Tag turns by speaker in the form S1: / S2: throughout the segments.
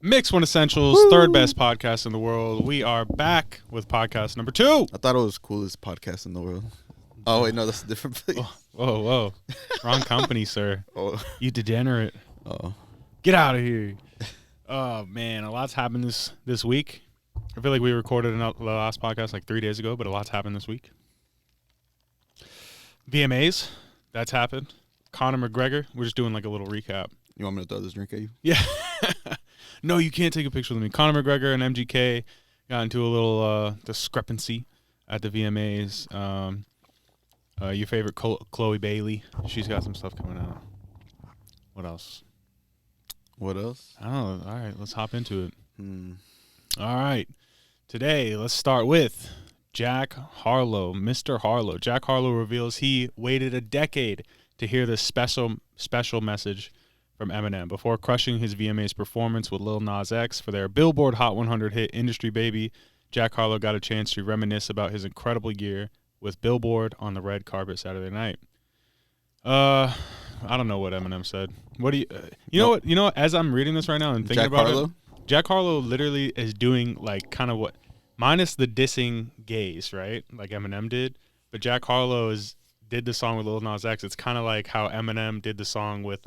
S1: Mix One Essentials, third best podcast in the world. We are back with podcast number 2.
S2: I thought it was coolest podcast in the world. Oh, wait, no, that's a different place.
S1: Whoa. Wrong company, sir.
S2: Oh.
S1: You degenerate.
S2: Oh.
S1: Get out of here. Oh, man, a lot's happened this week. I feel like we recorded the last podcast like 3 days ago, but a lot's happened this week. VMAs, that's happened. Conor McGregor, we're just doing like a little recap.
S2: You want me to throw this drink at you?
S1: Yeah. No, you can't take a picture with me. Conor McGregor and MGK got into a little discrepancy at the VMAs. Your favorite Chloe Bailey, she's got some stuff coming out. What else?
S2: What else?
S1: I don't know. All right, let's hop into it. All right. Today, let's start with Jack Harlow, Mr. Harlow. Jack Harlow reveals he waited a decade to hear this special message from Eminem before crushing his VMAs performance with Lil Nas X for their Billboard Hot 100 hit Industry Baby. Jack Harlow got a chance to reminisce about his incredible year with Billboard on the red carpet Saturday night. I don't know what Eminem said. What do you You know what? As I'm reading this right now and thinking about it, Jack Harlow literally is doing like kind of what, minus the dissing gays, right? Like Eminem did, but Jack Harlow did the song with Lil Nas X. It's kind of like how Eminem did the song with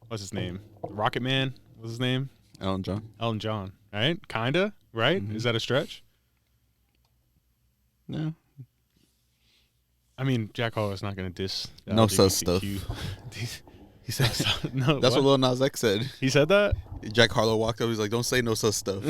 S1: what's his name? Rocket Man. What's his name?
S2: Elton John.
S1: Right? Kinda. Right?
S2: Mm-hmm.
S1: Is that a stretch?
S2: No.
S1: I mean, Jack Harlow's not going to diss.
S2: No such stuff.
S1: He said no.
S2: That's what Lil Nas X said.
S1: He said that?
S2: Jack Harlow walked up. He's like, "Don't say no such stuff."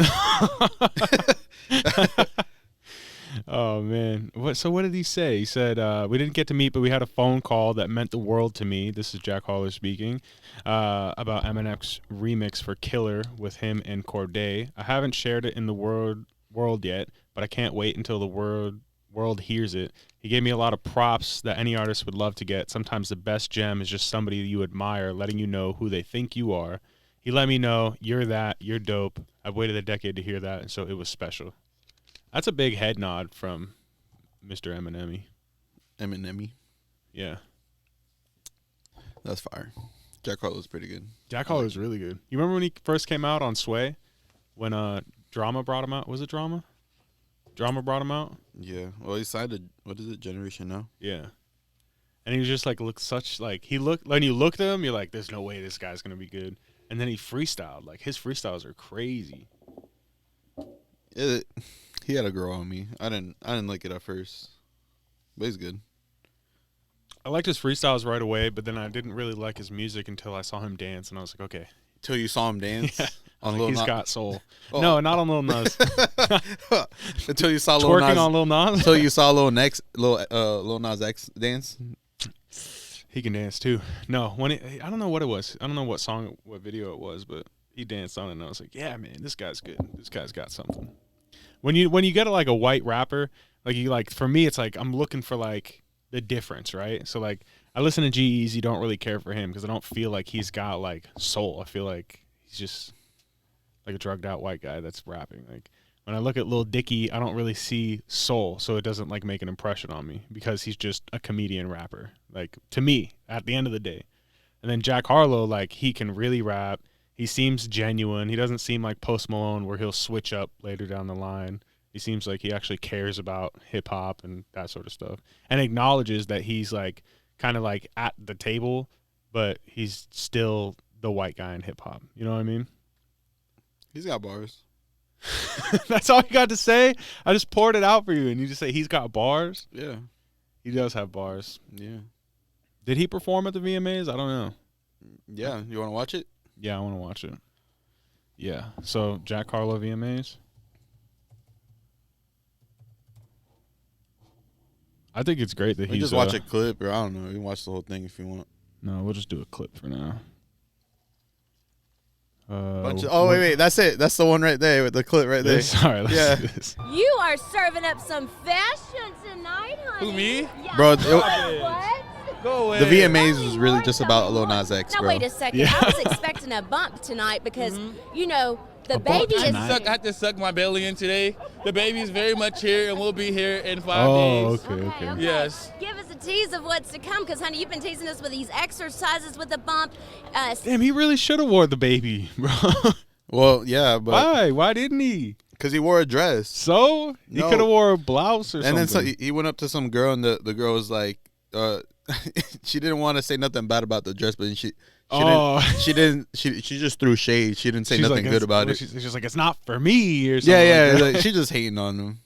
S1: Oh, man. So what did he say? He said, we didn't get to meet, but we had a phone call that meant the world to me. This is Jack Harlow speaking about Eminem's remix for Killer with him and Corday. I haven't shared it in the world yet, but I can't wait until the world hears it. He gave me a lot of props that any artist would love to get. Sometimes the best gem is just somebody you admire, letting you know who they think you are. He let me know, you're that, you're dope. I've waited a decade to hear that, and so it was special. That's a big head nod from Mr. Eminem.
S2: Eminem.
S1: Yeah.
S2: That's fire. Jack Harlow's pretty good.
S1: Jack Harlow's really good. You remember when he first came out on Sway? When Drama brought him out? Was it Drama? Drama brought him out?
S2: Yeah. Well, he signed what is it, Generation Now?
S1: Yeah. And he was just like, when you looked at him, you're like, there's no way this guy's going to be good. And then he freestyled. Like, his freestyles are crazy.
S2: He had to grow on me. I didn't like it at first, but he's good.
S1: I liked his freestyles right away, but then I didn't really like his music until I saw him dance, and I was like, okay.
S2: Till you saw him dance?
S1: Yeah.
S2: On
S1: Like,
S2: Lil
S1: he's
S2: Nas?
S1: got soul.
S2: Oh.
S1: No, not on Lil Nas.
S2: Until you saw Lil
S1: Twerking
S2: Nas.
S1: on Lil Nas?
S2: Until you saw Lil Nas X dance?
S1: He can dance too. No, I don't know what it was. I don't know what video it was, but he danced on it, and I was like, yeah, man, this guy's good. This guy's got something. When you get like a white rapper, for me, it's like I'm looking for like the difference, right? So like I listen to G-Eazy, don't really care for him because I don't feel like he's got like soul. I feel like he's just like a drugged out white guy that's rapping. Like when I look at Lil Dicky, I don't really see soul, so it doesn't like make an impression on me because he's just a comedian rapper. Like to me, at the end of the day. And then Jack Harlow, like he can really rap. He seems genuine. He doesn't seem like Post Malone where he'll switch up later down the line. He seems like he actually cares about hip-hop and that sort of stuff and acknowledges that he's like kind of like at the table, but he's still the white guy in hip-hop. You know what I mean?
S2: He's got bars.
S1: That's all you got to say? I just poured it out for you, and you just say he's got bars?
S2: Yeah.
S1: He does have bars.
S2: Yeah.
S1: Did he perform at the VMAs? I don't know.
S2: Yeah. You want to watch it?
S1: Yeah, I want to watch it. Yeah. So, Jack Harlow VMAs. I think it's great that
S2: you
S1: he's...
S2: just watch a clip, or I don't know. You can watch the whole thing if you want.
S1: No, we'll just do a clip for now.
S2: Wait. That's it. That's the one right there with the clip right there.
S1: Sorry, let's do this.
S3: You are serving up some fashion tonight, honey.
S4: Who, me?
S3: Yeah.
S2: Bro,
S3: What?
S4: Go away.
S2: The VMAs was really just about Lil Nas X,
S3: Now,
S2: bro.
S3: wait a second.
S1: Yeah.
S3: I was expecting a bump tonight because, the
S1: bump
S3: baby is...
S1: tonight?
S4: I had to suck my belly in today. The baby is very much here and will be here in 5
S1: Oh,
S4: days.
S1: okay.
S4: Yes.
S3: Give us a tease of what's to come because, honey, you've been teasing us with these exercises with the bump.
S1: Damn, he really should have wore the baby, bro.
S2: Well, yeah, but
S1: Why? Why didn't he?
S2: because he wore a dress.
S1: So he
S2: No.
S1: could have wore a blouse or
S2: And then
S1: something.
S2: he went up to some girl, and the girl was like, she didn't want to say nothing bad about the dress, but she just threw shade. She didn't say
S1: She's
S2: nothing
S1: like,
S2: good about it.
S1: She's just like, it's not for me or something.
S2: Yeah,
S1: like that.
S2: like, she just hating on him.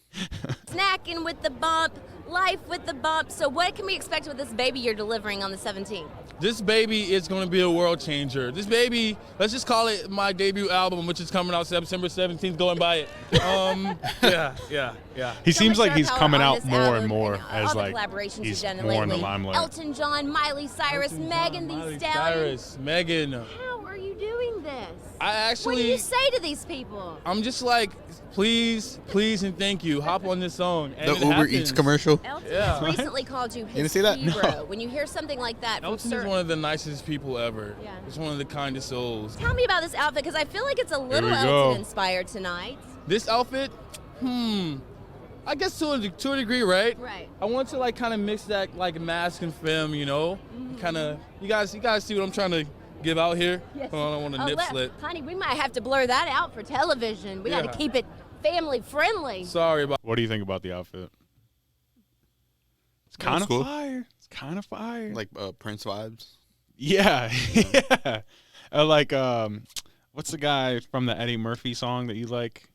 S3: Snacking with the bump, life with the bump. So what can we expect with this baby you're delivering on the 17th?
S4: This baby is going to be a world changer. This baby, let's just call it my debut album, which is coming out September 17th. Go and buy it. Yeah.
S1: He seems like he's
S3: Star power
S1: coming
S3: on
S1: out
S3: this
S1: more
S3: album
S1: and more
S3: and
S1: as
S3: all the
S1: like
S3: collaborations
S1: he's
S3: you've done
S1: more in the
S3: lately.
S1: limelight.
S3: Elton John, Miley Cyrus, Megan Thee
S4: Miley
S3: Stallion.
S4: Cyrus, Megan.
S3: How are you doing this?
S4: I
S3: What do you
S4: actually,
S3: say to these people?
S4: I'm just like, please, and thank you. Hop on this song. And
S2: The
S4: it
S2: Uber
S4: happens.
S2: Eats commercial.
S3: Elton
S4: Yeah.
S3: recently called you his
S2: didn't see that?
S3: hero. When you hear something like that from
S4: Elton is
S3: certain...
S4: one of the nicest people ever.
S3: Yeah.
S4: He's one of the kindest souls.
S3: Tell me about this outfit, because I feel like it's a little
S1: we go.
S3: Elton inspired tonight.
S4: This outfit, I guess to a degree, right?
S3: Right.
S4: I want to like kind of mix that like mask and femme, you know, kind of. You guys see what I'm trying to give out here?
S3: Yes.
S4: Hold on, I don't want to nip slip.
S3: Honey, we might have to blur that out for television. We got
S4: Yeah.
S3: to keep it family friendly.
S4: Sorry about.
S1: What do you think about the outfit? It's kind of
S2: cool.
S1: fire. It's kind of fire.
S2: Like Prince vibes.
S1: yeah, yeah. Like what's the guy from the Eddie Murphy song that you like?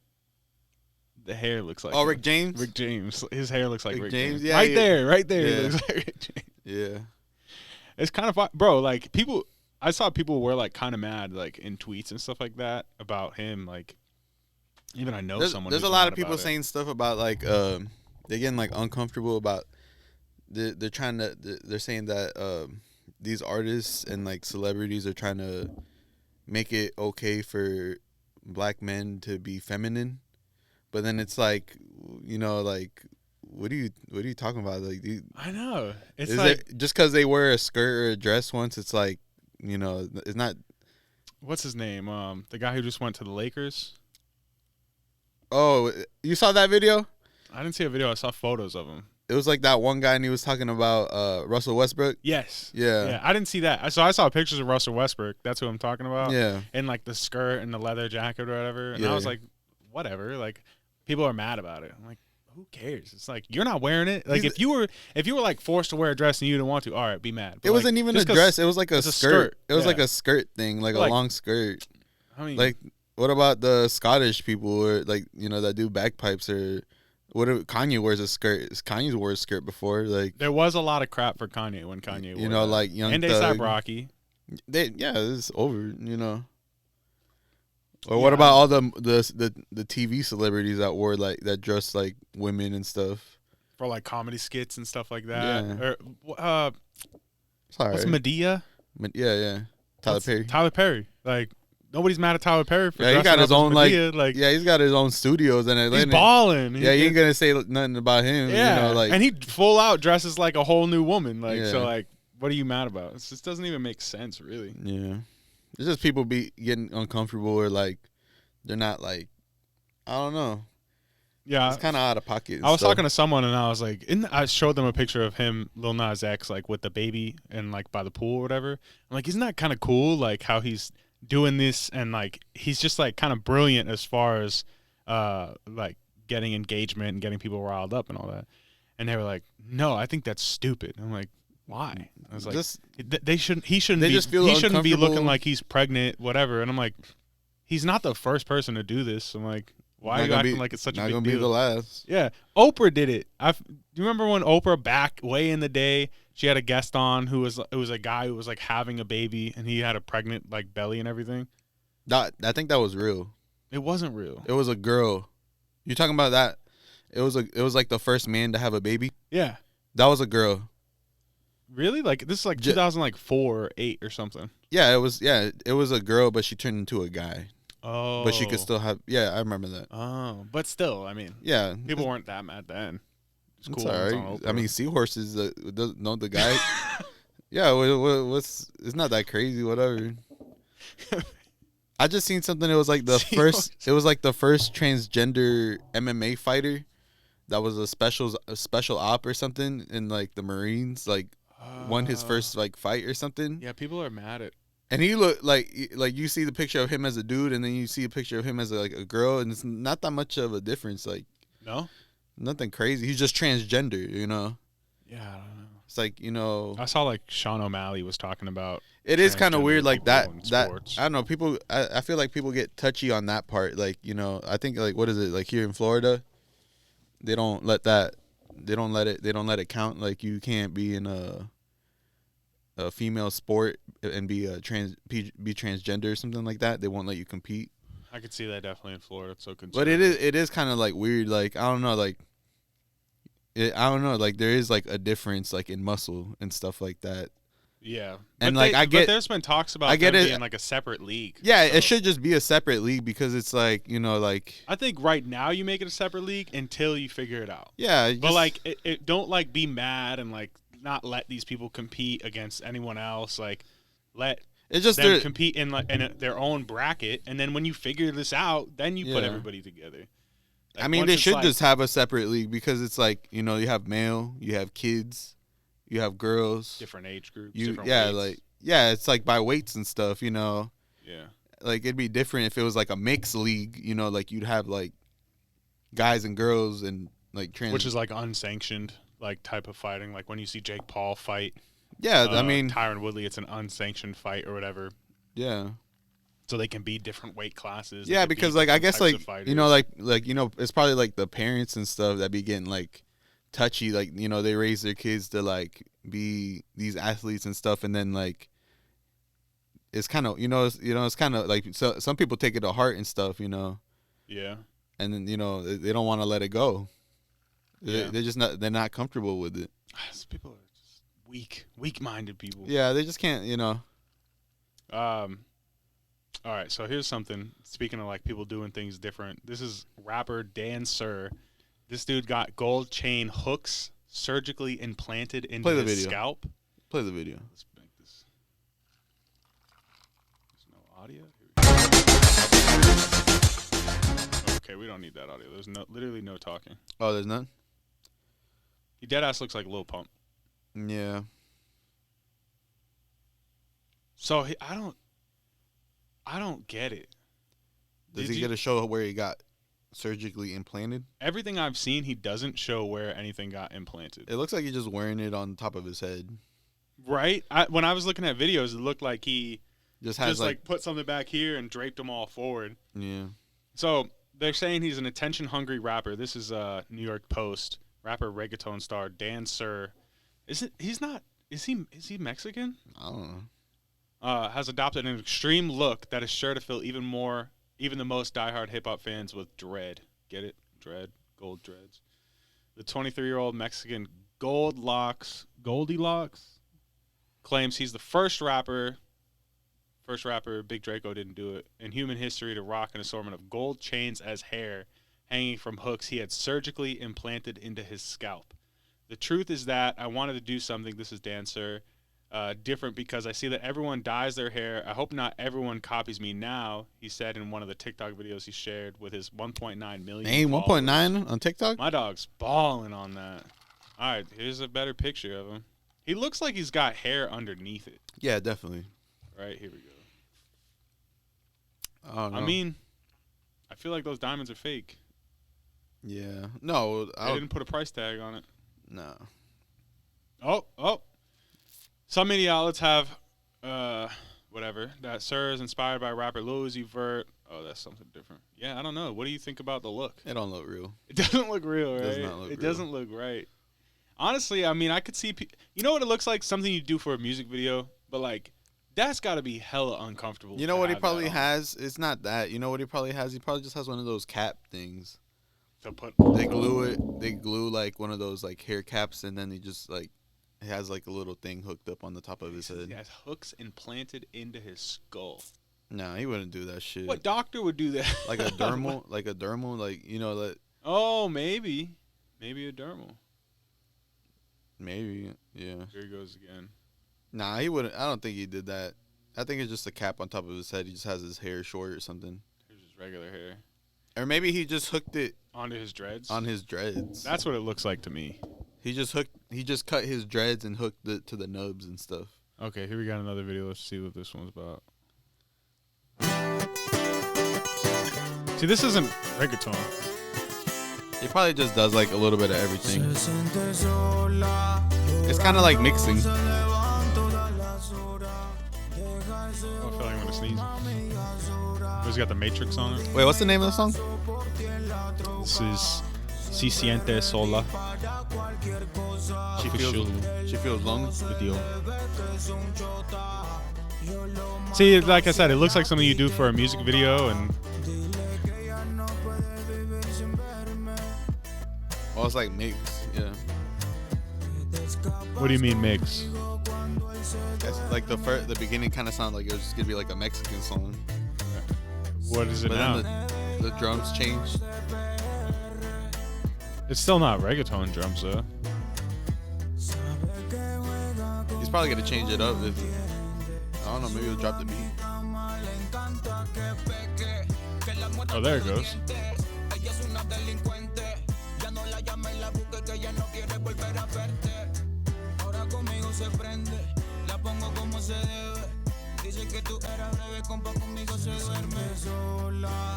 S1: The hair looks like
S2: Oh,
S1: him.
S2: Rick James?
S1: Rick James. His hair looks like
S2: Rick
S1: Rick
S2: James?
S1: James.
S2: Yeah,
S1: right
S2: yeah.
S1: there, right there.
S2: Yeah.
S1: It looks like Rick James.
S2: Yeah.
S1: It's kind of fun, bro. Like people, I saw people were like kind of mad, like in tweets and stuff like that about him. Like, even I know someone.
S2: There's
S1: who's
S2: a lot
S1: mad
S2: of people
S1: about it.
S2: saying stuff about like they're getting like uncomfortable about they're saying that these artists and like celebrities are trying to make it okay for black men to be feminine, but then it's like, you know, like what are you talking about? Like,
S1: I know. It's
S2: is
S1: like,
S2: it just because they wear a skirt or a dress once? It's like, you know, it's not.
S1: what's his name? The guy who just went to the Lakers.
S2: Oh, you saw that video?
S1: I didn't see a video. I saw photos of him.
S2: It was like that one guy, and he was talking about Russell Westbrook.
S1: Yes.
S2: Yeah.
S1: Yeah. I didn't see that. So I saw pictures of Russell Westbrook. That's who I'm talking about.
S2: Yeah.
S1: And like the skirt and the leather jacket or whatever. And
S2: Yeah.
S1: I was like, whatever. Like, people are mad about it. I'm like, who cares? It's like, you're not wearing it. Like, if you were like forced to wear a dress and you didn't want to, all right, be mad. But
S2: It wasn't even a
S1: just 'cause
S2: dress. It was like a
S1: it's a
S2: skirt.
S1: skirt.
S2: It was
S1: Yeah.
S2: like a skirt thing, like a
S1: Like-
S2: long skirt.
S1: I mean,
S2: Like, what about the Scottish people, or like, you know, that do bagpipes, or what if Kanye wears a skirt? Kanye's wore a skirt before, like,
S1: there was a lot of crap for Kanye when Kanye wore
S2: you know,
S1: that.
S2: like Young
S1: and
S2: Thug.
S1: ASAP Rocky.
S2: It's over, you know. Or what about all the TV celebrities that wore like that dressed like women and stuff?
S1: For like comedy skits and stuff like that.
S2: Yeah.
S1: Or
S2: Sorry.
S1: what's Medea?
S2: Yeah. Tyler
S1: What's-
S2: Perry.
S1: Tyler Perry. Like, nobody's mad at Tyler Perry for
S2: Yeah, he
S1: dressing
S2: got
S1: up
S2: his
S1: as
S2: own
S1: Medea.
S2: like yeah, he's got his own studios in Atlanta.
S1: he's balling.
S2: Yeah, you ain't gonna say nothing about him.
S1: Yeah,
S2: You know, like,
S1: and he full out dresses like a whole new woman. Like,
S2: Yeah.
S1: so like, what are you mad about? It just doesn't even make sense, really.
S2: yeah. It's just people be getting uncomfortable, or like they're not like, I don't know.
S1: Yeah,
S2: It's kind of out of pocket.
S1: I was talking to someone and I was like, I showed them a picture of him, Lil Nas X, like with the baby and like by the pool or whatever. I'm like, isn't that kind of cool? Like how he's doing this, and like he's just like kind of brilliant as far as like getting engagement and getting people riled up and all that. And they were like, no, I think that's stupid. I'm like, why? I was like,
S2: Just-
S1: he shouldn't
S2: They
S1: be,
S2: just feel
S1: he shouldn't be looking
S2: uncomfortable.
S1: like he's pregnant, whatever. And I'm like, he's not the first person to do this. I'm like, why are you acting like it's such a
S2: not
S1: big
S2: gonna
S1: deal?
S2: be the last.
S1: Yeah, Oprah did it. Do you remember when Oprah back way in the day, she had a guest on who was a guy who was like having a baby and he had a pregnant like belly and everything.
S2: I think that was real.
S1: It wasn't real.
S2: It was a girl. You talking about that? It was like the first man to have a baby.
S1: Yeah,
S2: That was a girl.
S1: really? Like this is like 2004 or 8 or something.
S2: Yeah, it was a girl, but she turned into a guy.
S1: Oh,
S2: But she could still have. Yeah, I remember that.
S1: Oh, but still, I mean,
S2: Yeah,
S1: people weren't that mad then. It's
S2: It's
S1: cool.
S2: all
S1: It's
S2: right.
S1: on
S2: I
S1: Oprah.
S2: mean, seahorses. Know the guy. Yeah, what's? It's not that crazy. Whatever. I just seen something. It was like the first. It was like the first transgender MMA fighter. That was a special op or something in like the Marines. Like won his first like fight or something.
S1: yeah, people are mad at
S2: And he looked like you see the picture of him as a dude, and then you see a picture of him as like a girl, and it's not that much of a difference. Like,
S1: No?
S2: nothing crazy. He's just transgender, you know.
S1: Yeah, I don't know.
S2: It's like, you know,
S1: I saw like Sean O'Malley was talking about.
S2: it is kind of
S1: transgender
S2: weird, like
S1: people in
S2: that.
S1: sports.
S2: I don't know. People, I feel like people get touchy on that part. Like, you know, I think like what is it like here in Florida? They don't let that. They don't let it count. Like you can't be in a female sport and be transgender or something like that. They won't let you compete.
S1: I could see that definitely in Florida. It's so
S2: But
S1: conservative.
S2: it is kind of like weird. Like I don't know. Like I don't know. Like there is like a difference like in muscle and stuff like that.
S1: Yeah,
S2: And,
S1: but
S2: like, I get-
S1: but there's been talks about
S2: I get
S1: them
S2: it.
S1: being like a separate league.
S2: Yeah,
S1: so
S2: it should just be a separate league because it's like, you know, like
S1: I think right now you make it a separate league until you figure it out.
S2: yeah.
S1: But like, it don't like be mad and like not let these people compete against anyone else. Like, let
S2: it's just
S1: them compete in like in their own bracket, and then when you figure this out, then you put
S2: Yeah.
S1: everybody together. Like,
S2: I mean,
S1: once
S2: they
S1: it's
S2: should
S1: like-
S2: just have a separate league because it's like, you know, you have male, you have kids, you have girls.
S1: different age groups.
S2: You
S1: different
S2: yeah,
S1: weights.
S2: like yeah, it's like by weights and stuff, you know.
S1: yeah.
S2: Like it'd be different if it was like a mixed league, you know, like you'd have like guys and girls and like trans.
S1: Which is like unsanctioned like type of fighting. Like when you see Jake Paul fight,
S2: yeah, I mean,
S1: Tyron Woodley, it's an unsanctioned fight or whatever.
S2: yeah.
S1: So they can be different weight classes. They
S2: Yeah,
S1: can be
S2: because like I
S1: different
S2: guess
S1: types
S2: like
S1: of
S2: you know
S1: fighters.
S2: like you know it's probably like the parents and stuff that be getting like touchy, like, you know, they raise their kids to like be these athletes and stuff, and then like it's kind of, you know, it's kind of like, so some people take it to heart and stuff, you know,
S1: yeah.
S2: and then, you know, they don't want to let it go.
S1: Yeah.
S2: They're just not, they're not comfortable with it.
S1: These people are just weak-minded people.
S2: Yeah, they just can't, you know.
S1: All right, so here's something. Speaking of like people doing things different, this is rapper Dan Sir. This dude got gold chain hooks surgically implanted into
S2: Play the
S1: his
S2: video.
S1: scalp.
S2: Play the video.
S1: Let's make this. There's no audio. Here we go. Okay, we don't need that audio. There's literally no talking.
S2: Oh, there's none?
S1: He deadass looks like Lil Pump.
S2: Yeah.
S1: So I don't get it.
S2: Does
S1: Did
S2: he
S1: you-
S2: get a show where he got surgically implanted?
S1: Everything I've seen, he doesn't show where anything got implanted.
S2: It looks like he's just wearing it on top of his head.
S1: Right? When I was looking at videos, it looked like he
S2: Just has
S1: just like put something back here and draped them all forward.
S2: yeah.
S1: So they're saying he's an attention-hungry rapper. This is New York Post. Rapper reggaeton star Dan Sir. Is he Mexican?
S2: I don't know.
S1: Has adopted an extreme look that is sure to fill even the most diehard hip-hop fans with dread. Get it? Dread. Gold dreads. The 23-year-old Mexican Goldilocks claims he's the first rapper, Big Draco didn't do it, in human history to rock an assortment of gold chains as hair hanging from hooks he had surgically implanted into his scalp. The truth is that I wanted to do something, this is Dan Sir, different because I see that everyone dyes their hair. I hope not everyone copies me now, he said in one of the TikTok videos he shared with his 1.9 million
S2: Ain't
S1: followers.
S2: 1.9 on TikTok?
S1: My dog's balling on that. All right, here's a better picture of him. He looks like he's got hair underneath it.
S2: Yeah, definitely.
S1: Right, here we go.
S2: I don't know.
S1: I mean, I feel like those diamonds are fake.
S2: yeah. No,
S1: They didn't put a price tag on it.
S2: no.
S1: Oh. Some media outlets have, whatever, that Sir is inspired by rapper Lil Uzi Vert. Oh, that's something different. Yeah, I don't know. What do you think about the look?
S2: It don't look real.
S1: It doesn't look real, right?
S2: Does not look
S1: it
S2: real.
S1: doesn't look right. Honestly, I mean, I could see. You know what it looks like? Something you do for a music video, but like, that's got to be hella uncomfortable.
S2: You know
S1: to
S2: what he
S1: have
S2: probably
S1: that on.
S2: has? It's not that. You know what he probably has? He probably just has one of those cap things.
S1: To put.
S2: They glue it. They glue like one of those like hair caps, and then he just like it has like a little thing hooked up on the top of his head.
S1: He has hooks implanted into his skull.
S2: No, he wouldn't do that shit.
S1: What doctor would do that?
S2: Like a dermal, like you know that
S1: Oh, maybe a dermal.
S2: maybe yeah.
S1: Here he goes again.
S2: Nah, he wouldn't. I don't think he did that. I think it's just a cap on top of his head. He just has his hair short or something,
S1: Here's his regular hair
S2: or maybe he just hooked it
S1: onto his dreads.
S2: on his dreads.
S1: That's what it looks like to me.
S2: He just cut his dreads and hooked it to the nubs and stuff.
S1: Okay, here we got another video. Let's see what this one's about. See, this isn't reggaeton.
S2: He probably just does like a little bit of everything. It's kind of like mixing.
S1: I feel like I'm gonna sneeze. It's got the Matrix on it.
S2: Wait, what's the name of the song?
S1: This is Si Siente Sola.
S2: She feels lonely.
S1: Video. See, like I said, it looks like something you do for a music video, and
S2: Oh, it's like mix. Yeah.
S1: what do you mean mix?
S2: That's like the beginning kind of sounded like it was just gonna be like a Mexican song.
S1: What is it
S2: But
S1: now?
S2: then the drums changed.
S1: It's still not reggaeton drums though.
S2: He's probably gonna change it up. I don't know. Maybe he'll drop the beat.
S1: Oh, there it goes.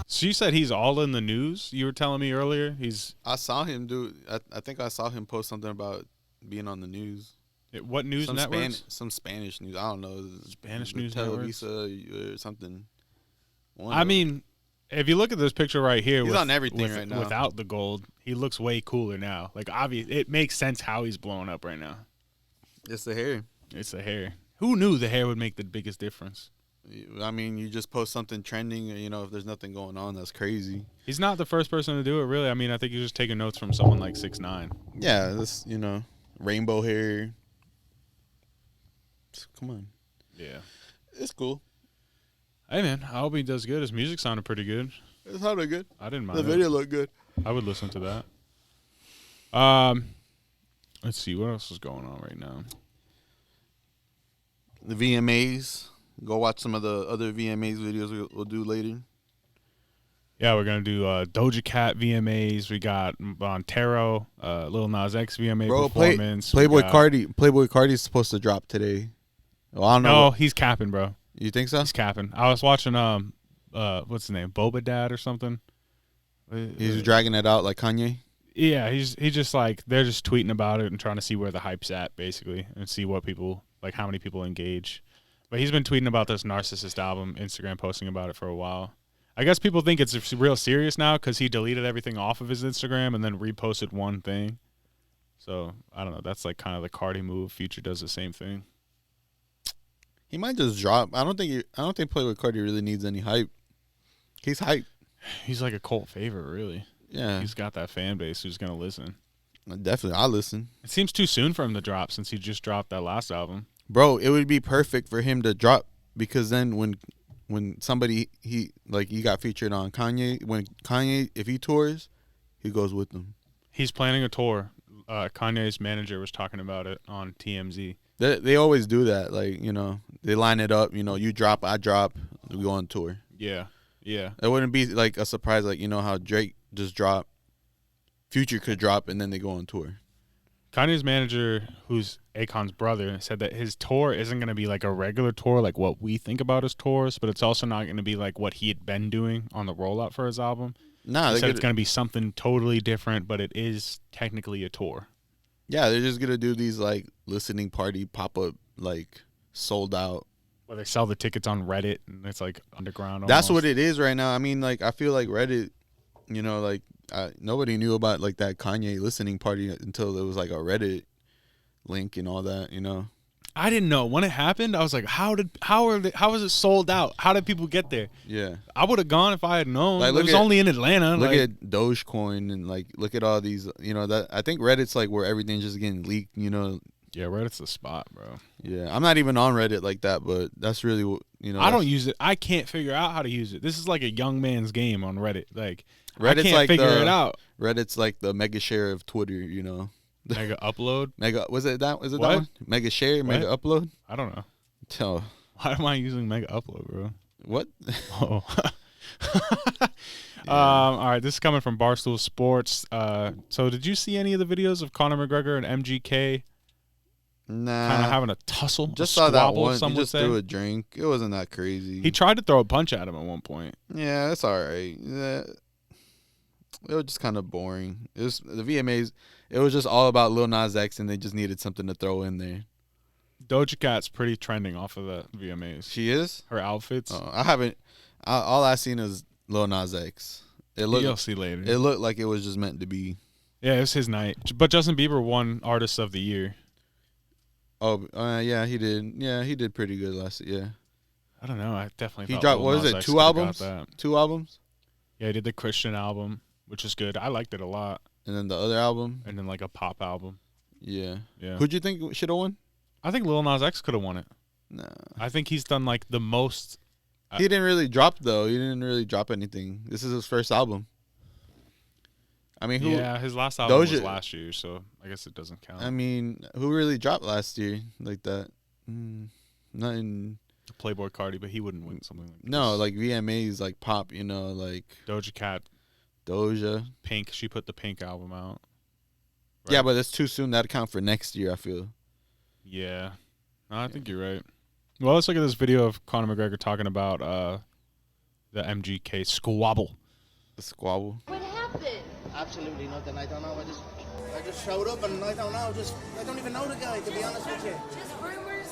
S1: She said he's all in the news. You were telling me earlier.
S2: I saw him do. I think I saw him post something about being on the news.
S1: What news networks?
S2: Some Spanish news. I don't know.
S1: Spanish news networks?
S2: Televisa or something.
S1: I mean, if you look at this picture right here,
S2: he's on everything right now.
S1: Without the gold, he looks way cooler now. Like, obviously, it makes sense how he's blowing up right now.
S2: It's the hair.
S1: It's the hair. Who knew the hair would make the biggest difference?
S2: I mean, you just post something trending, you know, if there's nothing going on, that's crazy.
S1: He's not the first person to do it, really. I mean, I think he's just taking notes from someone like 6ix9ine.
S2: Yeah, this, you know, rainbow hair. Come on.
S1: Yeah.
S2: It's cool.
S1: Hey, man, I hope he does good. His music sounded pretty good.
S2: It sounded good.
S1: I didn't mind
S2: The video looked good.
S1: I would listen to that. Let's see. What else is going on right now?
S2: The VMAs. Go watch some of the other VMAs videos we'll do later.
S1: Yeah, we're going to do Doja Cat VMAs. We got Montero, Lil Nas X VMA performance.
S2: Playboy Cardi's supposed to drop today. Well, I don't know.
S1: No, he's capping, bro.
S2: You think so?
S1: He's capping. I was watching what's his name? Boba Dad or something.
S2: He's dragging it out like Kanye.
S1: Yeah, he's just like, they're just tweeting about it and trying to see where the hype's at, basically, and see what people, like how many people engage. But he's been tweeting about this Narcissist album, Instagram posting about it for a while. I guess people think it's real serious now because he deleted everything off of his Instagram and then reposted one thing. So, I don't know. That's like kind of the Cardi move. Future does the same thing.
S2: He might just drop. I don't think Playboy Cardi really needs any hype. He's hype.
S1: He's like a cult favorite, really.
S2: Yeah.
S1: He's got that fan base who's going to listen.
S2: Definitely, I'll listen.
S1: It seems too soon for him to drop since he just dropped that last album.
S2: Bro, it would be perfect for him to drop because then when somebody he got featured on Kanye, when Kanye, if he tours, he goes with them.
S1: He's planning a tour. Kanye's manager was talking about it on TMZ.
S2: They always do that. Like, you know, they line it up. You know, you drop, I drop, we go on tour.
S1: Yeah, yeah.
S2: It wouldn't be like a surprise, like, you know, how Drake just dropped. Future could drop, and then they go on tour.
S1: Kanye's manager, who's Akon's brother, said that his tour isn't going to be like a regular tour, like what we think about as tours, but it's also not going to be like what he had been doing on the rollout for his album.
S2: Nah,
S1: he said it's going to be something totally different, but it is technically a tour.
S2: Yeah, they're just going to do these like listening party pop-up, like sold out.
S1: Where they sell the tickets on Reddit, and it's like underground.
S2: That's
S1: almost.
S2: what it is right now. I mean, like, I feel like Reddit, you know, like, nobody knew about like that Kanye listening party until there was like a Reddit link and all that, you know.
S1: I didn't know when it happened. I was like, how was it sold out? How did people get there?
S2: Yeah,
S1: I would have gone if I had known.
S2: Like,
S1: it was only in Atlanta.
S2: Look at Dogecoin and like look at all these, you know, that I think Reddit's like where everything's just getting leaked, you know.
S1: Yeah, Reddit's the spot, bro.
S2: Yeah, I'm not even on Reddit like that, but that's really, you know.
S1: I don't use it. I can't figure out how to use it. This is like a young man's game on Reddit. Like,
S2: Reddit's
S1: I can't
S2: like
S1: figure it out.
S2: Reddit's like the mega share of Twitter, you know.
S1: Mega upload?
S2: Was it that
S1: What?
S2: one? Mega share, mega upload?
S1: I don't know.
S2: Oh.
S1: Why am I using mega upload, bro?
S2: What?
S1: Oh. All right, this is coming from Barstool Sports. So did you see any of the videos of Conor McGregor and MGK
S2: Nah.
S1: kind of having a tussle.
S2: Just
S1: a
S2: saw that
S1: squabble,
S2: one.
S1: some
S2: He
S1: would
S2: just
S1: say.
S2: threw a drink. It wasn't that crazy.
S1: He tried to throw a punch at him at one point.
S2: Yeah, it's all right. Yeah. It was just kind of boring. It was the VMAs. It was just all about Lil Nas X, and they just needed something to throw in there.
S1: Doja Cat's pretty trending off of the VMAs.
S2: She is.
S1: Her outfits.
S2: I haven't. All I seen is Lil Nas X.
S1: You'll see later.
S2: It looked like it was just meant to be.
S1: Yeah, it was his night. But Justin Bieber won Artist of the Year.
S2: Oh, yeah, he did. Yeah, he did pretty good last year.
S1: I don't know. I definitely
S2: He
S1: thought
S2: dropped,
S1: Lil
S2: what is
S1: Nas
S2: it,
S1: X
S2: 2
S1: could've got
S2: albums?
S1: that.
S2: 2 albums?
S1: Yeah, he did the Christian album, which is good. I liked it a lot.
S2: And then the other album?
S1: And then like a pop album.
S2: Yeah.
S1: Yeah.
S2: Who'd you think should have won?
S1: I think Lil Nas X could have won it.
S2: Nah.
S1: I think he's done like the most.
S2: He didn't really drop, though. He didn't really drop anything. This is his first album. I mean,
S1: Yeah, his last album was
S2: Doja-
S1: last year, so I guess it doesn't count.
S2: I mean, who really dropped last year like that? Nothing.
S1: Playboy Cardi, but he wouldn't win something like
S2: No,
S1: this.
S2: like VMAs, like pop, like
S1: Doja Cat,
S2: Doja.
S1: Pink. She put the Pink album out.
S2: Yeah,
S1: Right.
S2: but it's too soon. That'd count for next year, I feel.
S1: Yeah. No, I think you're right. Well, let's look at this video of Conor McGregor talking about the MGK squabble.
S2: The squabble.
S3: What happened?
S5: Absolutely nothing. I don't know. I just showed up and I don't know. I don't even know the guy, to be honest with you.
S3: Just rumors.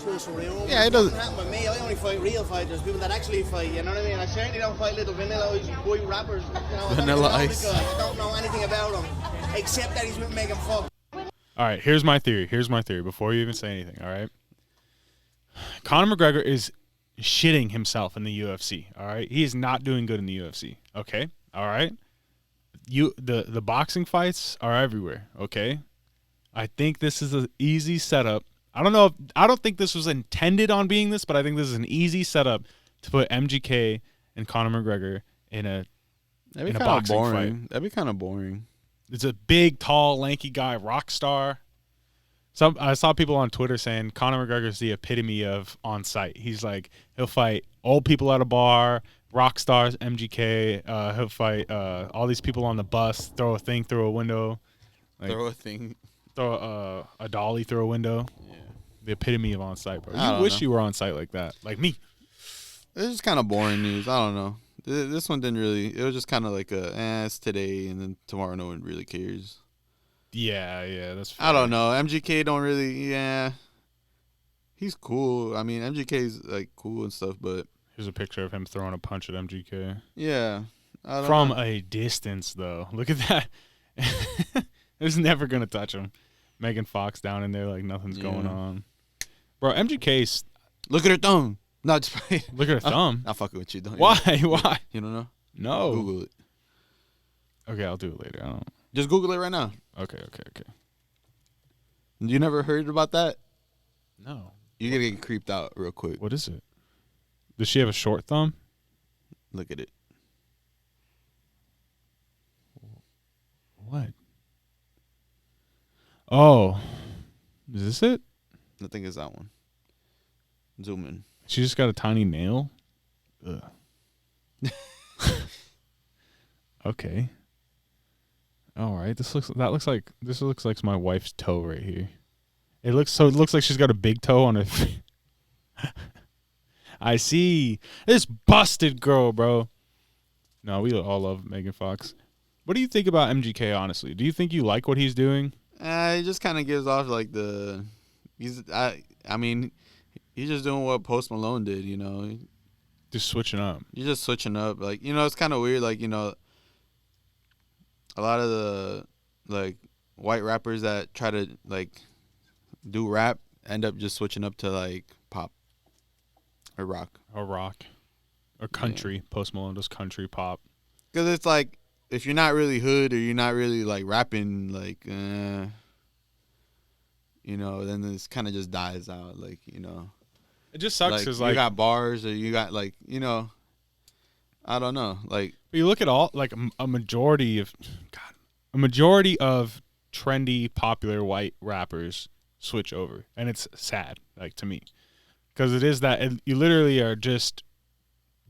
S5: Just rumors.
S2: Yeah, it doesn't-
S5: happen with me. I only fight real fighters, people that actually fight. You know what I mean? I certainly don't fight little vanilla ice boy rappers. You know, I don't
S2: Vanilla
S5: even know
S2: Ice.
S5: the guy. I don't know anything about him except that he's with Megan Fox.
S1: All right, here's my theory. Before you even say anything, all right? Conor McGregor is shitting himself in the UFC, all right? He is not doing good in the UFC, okay? All right? The boxing fights are everywhere, okay? I think this is an easy setup. I don't think this was intended on being this, but I think this is an easy setup to put MGK and Conor McGregor in a
S2: That'd
S1: in
S2: be
S1: a
S2: kind of
S1: boxing
S2: boring.
S1: fight.
S2: That'd be kind of boring.
S1: It's a big, tall, lanky guy, rock star. I saw people on Twitter saying Conor McGregor is the epitome of on site. He's like, he'll fight old people at a bar, rock stars, MGK. He'll fight all these people on the bus, throw a thing through a window, like,
S2: Throw a thing.
S1: throw a dolly through a window.
S2: Yeah.
S1: The epitome of on site, bro.
S2: I
S1: You
S2: don't
S1: wish
S2: know.
S1: you were on site like that, like me.
S2: It's just kind of boring news. I don't know. This one didn't really. It was just kind of like it's today, and then tomorrow no one really cares.
S1: Yeah, that's fair.
S2: I don't know. MGK don't really. Yeah, he's cool. I mean, MGK's like cool and stuff, but
S1: Here's a picture of him throwing a punch at MGK.
S2: yeah, I don't
S1: From
S2: know.
S1: a distance, though. Look at that. It's never going to touch him. Megan Fox down in there like nothing's going
S2: Yeah.
S1: on. Bro, MGK's...
S2: Look at her thumb. No, just
S1: Look at her thumb.
S2: Not fucking with you. Don't.
S1: Why? Why?
S2: You don't know?
S1: No.
S2: Google it.
S1: Okay, I'll do it later. I don't...
S2: Just Google it right now.
S1: Okay.
S2: You never heard about that?
S1: No.
S2: You're gonna get creeped out real quick.
S1: What is it? Does she have a short thumb?
S2: Look at it.
S1: What? Oh. Is this it?
S2: I think it's that one. Zoom in.
S1: She just got a tiny nail? Ugh. Okay. All right. This looks like my wife's toe right here. It looks like she's got a big toe on her feet. I see. This busted girl, bro. No, we all love Megan Fox. What do you think about MGK, honestly? Do you think you like what he's doing?
S2: He just kind of gives off like I mean, he's just doing what Post Malone did, you know.
S1: Just switching up.
S2: You're just switching up, like, you know, it's kind of weird, like, you know, a lot of the like white rappers that try to like do rap end up just switching up to like pop or rock.
S1: Or rock. Or country. Post Malone does country pop.
S2: Because it's like, if you're not really hood or you're not really like rapping, like, you know, then this kind of just dies out, like, you know.
S1: It just sucks because
S2: you got bars or you got like, you know, I don't know, like.
S1: you look at all like a majority of trendy, popular white rappers switch over, and it's sad, like, to me, because it is that you literally are just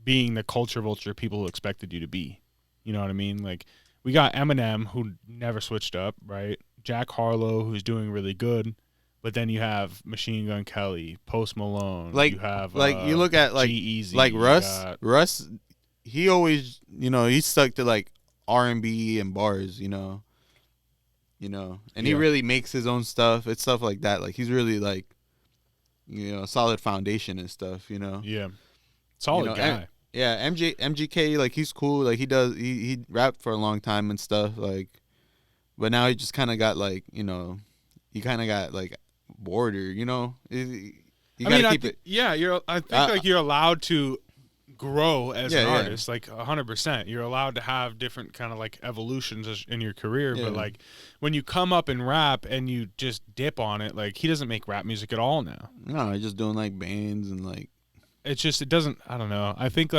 S1: being the culture vulture people expected you to be. You know what I mean? Like, we got Eminem, who never switched up, right? Jack Harlow, who's doing really good, But then you have Machine Gun Kelly, Post Malone.
S2: Like
S1: you have
S2: you look at like
S1: G-Eazy,
S2: like Russ. He always he's stuck to like R&B and bars. And he really makes his own stuff. It's stuff like that. Like he's really like solid foundation and stuff.
S1: Yeah, solid guy.
S2: MGK, like he's cool. Like he rapped for a long time and stuff. Like, but now he just kind of got like he kind of got like bored or you gotta keep it.
S1: Yeah, I think like you're allowed to grow as an artist, like 100%. You're allowed to have different kind of like evolutions in your career, but like when you come up and rap and you just dip on it, like he doesn't make rap music at all now.
S2: No, he's just doing like bands and like.
S1: It doesn't, I don't know. I think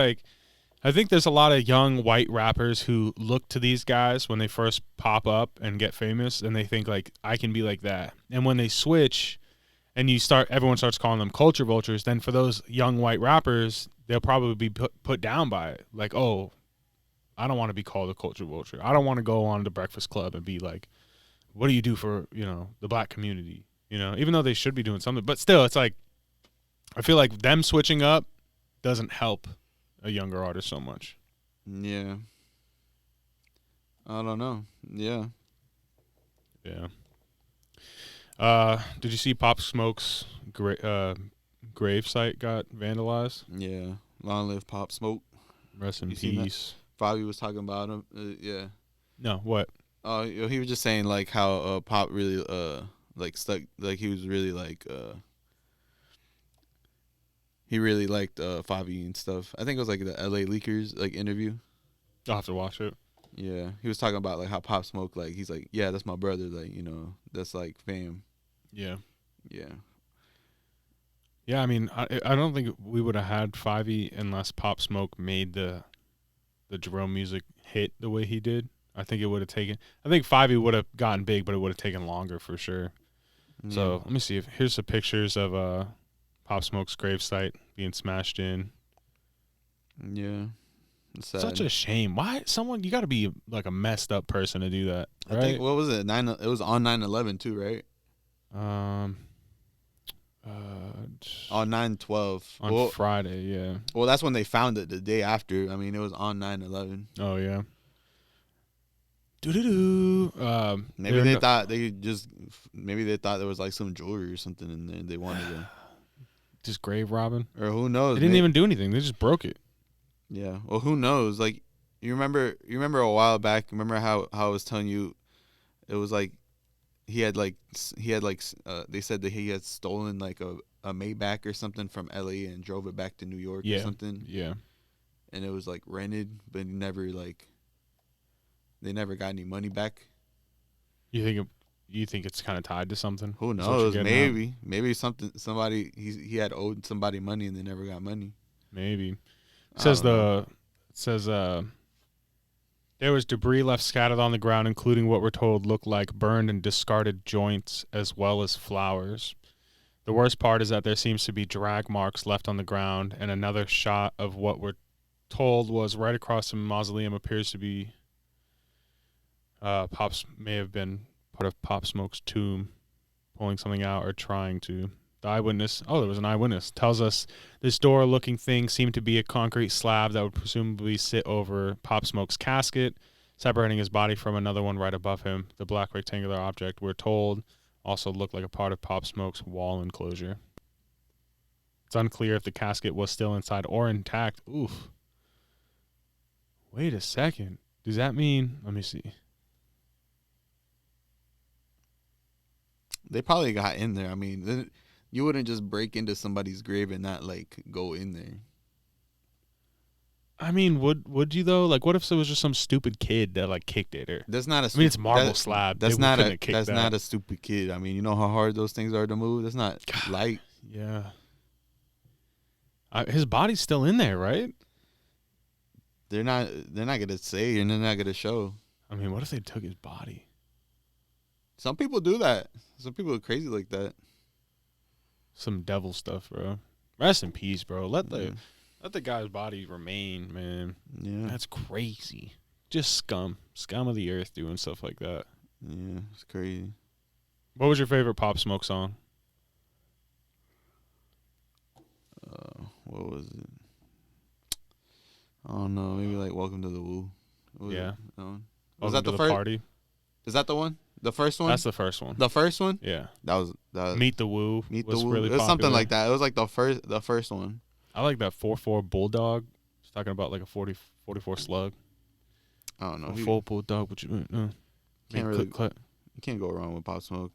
S1: there's a lot of young white rappers who look to these guys when they first pop up and get famous, and they think like, I can be like that. And when they switch and everyone starts calling them culture vultures, then for those young white rappers, they'll probably be put down by it. Like, oh, I don't want to be called a culture vulture. I don't want to go on the Breakfast Club and be like, what do you do for, the black community? Even though they should be doing something, but still it's like, I feel like them switching up doesn't help a younger artist so much.
S2: Yeah. I don't know. Yeah.
S1: Yeah. Did you see Pop Smoke's grave site got vandalized?
S2: Yeah. Long live Pop Smoke.
S1: Rest in peace.
S2: Fabi was talking about him. Yeah.
S1: No, what?
S2: He was just saying like how Pop really like stuck, like he was really like he really liked Fabi and stuff. I think it was like the LA Leakers like interview.
S1: I'll have to watch it.
S2: Yeah, he was talking about like how Pop Smoke, like he's like, yeah, that's my brother, like that's like fam.
S1: Yeah.
S2: Yeah.
S1: Yeah, I mean, I don't think we would have had Fabi unless Pop Smoke made the Jerome music hit the way he did. I think it would have taken. I think Fabi would have gotten big, but it would have taken longer for sure. Yeah. So let me see. Here's some pictures of Pop Smoke's gravesite being smashed in.
S2: Yeah.
S1: Such a shame. Why you got to be like a messed up person to do that, right?
S2: I think, what was it? It was on 9/11 too, right?
S1: On
S2: 9/12.
S1: On Friday, yeah.
S2: Well, that's when they found it the day after. I mean, it was on 9/11.
S1: Oh yeah. Doo-doo-doo.
S2: Maybe they thought there was like some jewelry or something in there. They wanted to
S1: just grave robbing,
S2: or who knows?
S1: They didn't even do anything. They just broke it.
S2: Yeah. Well, who knows? Like, you remember a while back. Remember how I was telling you, it was like he had like they said that he had stolen like a Maybach or something from LA and drove it back to New York or something.
S1: Yeah.
S2: And it was like rented, but they never got any money back.
S1: You think it's kind of tied to something?
S2: Who knows? Maybe somebody he had owed somebody money and they never got money.
S1: Maybe. It says there was debris left scattered on the ground, including what we're told looked like burned and discarded joints as well as flowers. The worst part is that there seems to be drag marks left on the ground, and another shot of what we're told was right across the mausoleum appears to be may have been part of Pop Smoke's tomb, pulling something out or trying to. The eyewitness, there was an eyewitness, tells us this door-looking thing seemed to be a concrete slab that would presumably sit over Pop Smoke's casket, separating his body from another one right above him. The black rectangular object, we're told, also looked like a part of Pop Smoke's wall enclosure. It's unclear if the casket was still inside or intact. Oof. Wait a second. Does that mean... Let me see.
S2: They probably got in there. I mean... You wouldn't just break into somebody's grave and not like go in there.
S1: I mean, would you though? Like, what if it was just some stupid kid that like kicked it? Or
S2: that's not a.
S1: I mean, it's marble slab.
S2: That's not a stupid kid. I mean, you know how hard those things are to move. That's not light.
S1: Yeah. His body's still in there, right?
S2: They're not gonna say and they're not gonna show.
S1: I mean, what if they took his body?
S2: Some people do that. Some people are crazy like that.
S1: Some devil stuff, bro. Rest in peace, bro. Let the guy's body remain, man.
S2: Yeah,
S1: that's crazy. Just scum of the earth doing stuff like that.
S2: Yeah, it's crazy.
S1: What was your favorite Pop Smoke song?
S2: What was it? I don't know. Maybe like Welcome to the Woo.
S1: Yeah.
S2: That one?
S1: Welcome
S2: Was that
S1: to
S2: the first?
S1: party?
S2: Is that the one? The first one?
S1: That's the first one.
S2: The first one?
S1: Yeah.
S2: That was
S1: Meet the Woo.
S2: Meet
S1: was
S2: the Woo.
S1: Really
S2: it was something
S1: popular.
S2: like that. It was like the first one.
S1: I like that 4-4 Bulldog. It's talking about like a 44 slug.
S2: I don't know.
S1: A full Bulldog. What you
S2: Can't really.
S1: click.
S2: You can't go wrong with Pop Smoke.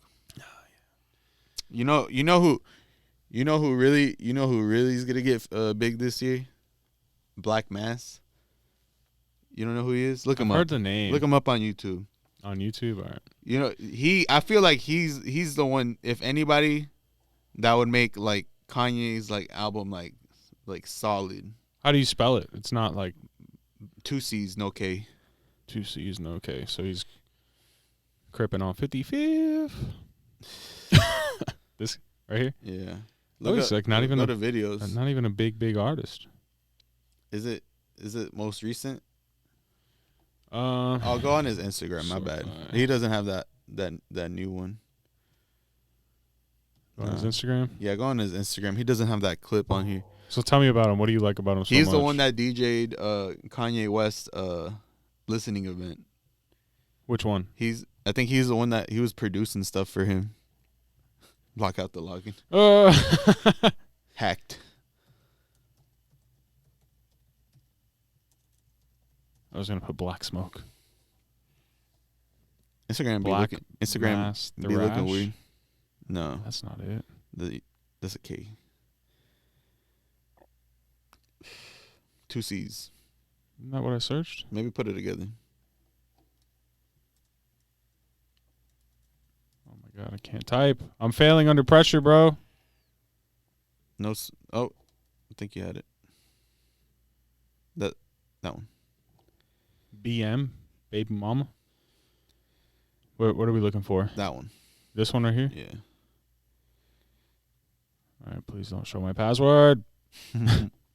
S2: You know who really is gonna get big this year? Black Mass. You don't know who he is? Look him up.
S1: Heard the name.
S2: Look him up on YouTube.
S1: On YouTube, all right.
S2: You know I feel like he's the one. If anybody, that would make like Kanye's like album like solid.
S1: How do you spell it? It's not like
S2: 2 C's, no K.
S1: 2 C's, no K. So he's cripping on 55th. This right here.
S2: Yeah.
S1: He's like not even
S2: go to videos.
S1: Not even a big artist.
S2: Is it most recent?
S1: I'll
S2: I'll go on his Instagram. My bad. He doesn't have that new one.
S1: On his Instagram.
S2: Yeah, go on his Instagram. He doesn't have that clip on here.
S1: So tell me about him. What do you like about him so
S2: He's
S1: much?
S2: the one that DJ'd Kanye West listening event.
S1: Which one?
S2: I think he's the one that he was producing stuff for him. Block out the login. Hacked.
S1: I was gonna put Black Smoke.
S2: Instagram
S1: Black
S2: be looking weird. No,
S1: That's not it.
S2: That's a K. 2 C's.
S1: Isn't that what I searched?
S2: Maybe put it together.
S1: Oh my god, I can't type. I'm failing under pressure, bro.
S2: No. I think you had it. That one.
S1: BM, baby mama. What are we looking for?
S2: That one.
S1: This one right here?
S2: Yeah.
S1: All right, please don't show my password.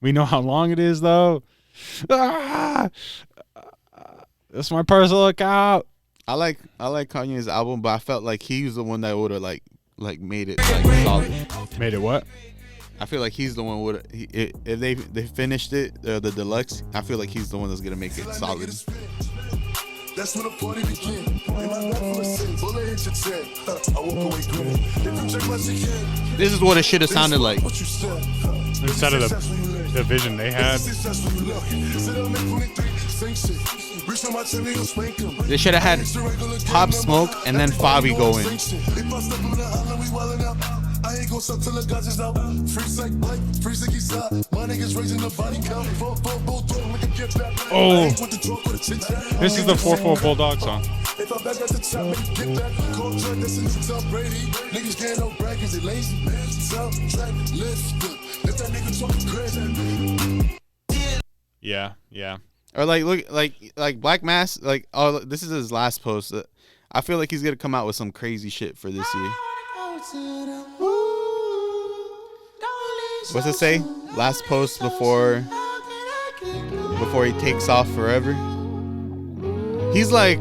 S1: We know how long it is, though. That's my personal account.
S2: I like Kanye's album, but I felt like he was the one that would have like made it like solid.
S1: Made it what?
S2: I feel like he's the one would if they finished it the deluxe. I feel like he's the one that's gonna make it solid.
S6: That's when the party begin. In my back full of sin, bullet hit your 10. I walk away grinning. If you check my chicken,
S2: This is what it should have sounded like.
S6: what you said.
S1: Instead of the vision they had.
S2: They should have had Pop Smoke and then Fabi go in.
S6: I ain't gon' stop till the guys is out. Free psych, Blake, free Ziggy side. My niggas raising the body count.
S1: Oh, this is the 4-4 Bulldog song.
S6: If I'm back at the top, make it get back. Call track, that's a new Tom Brady. Niggas can't no brag, cause they lazy. Soundtrack, lift up. Let that nigga talk crazy.
S1: Yeah.
S2: Or look like Black Mass, this is his last post. I feel like he's gonna come out with some crazy shit for this year. What's it say? Last post before he takes off forever. He's like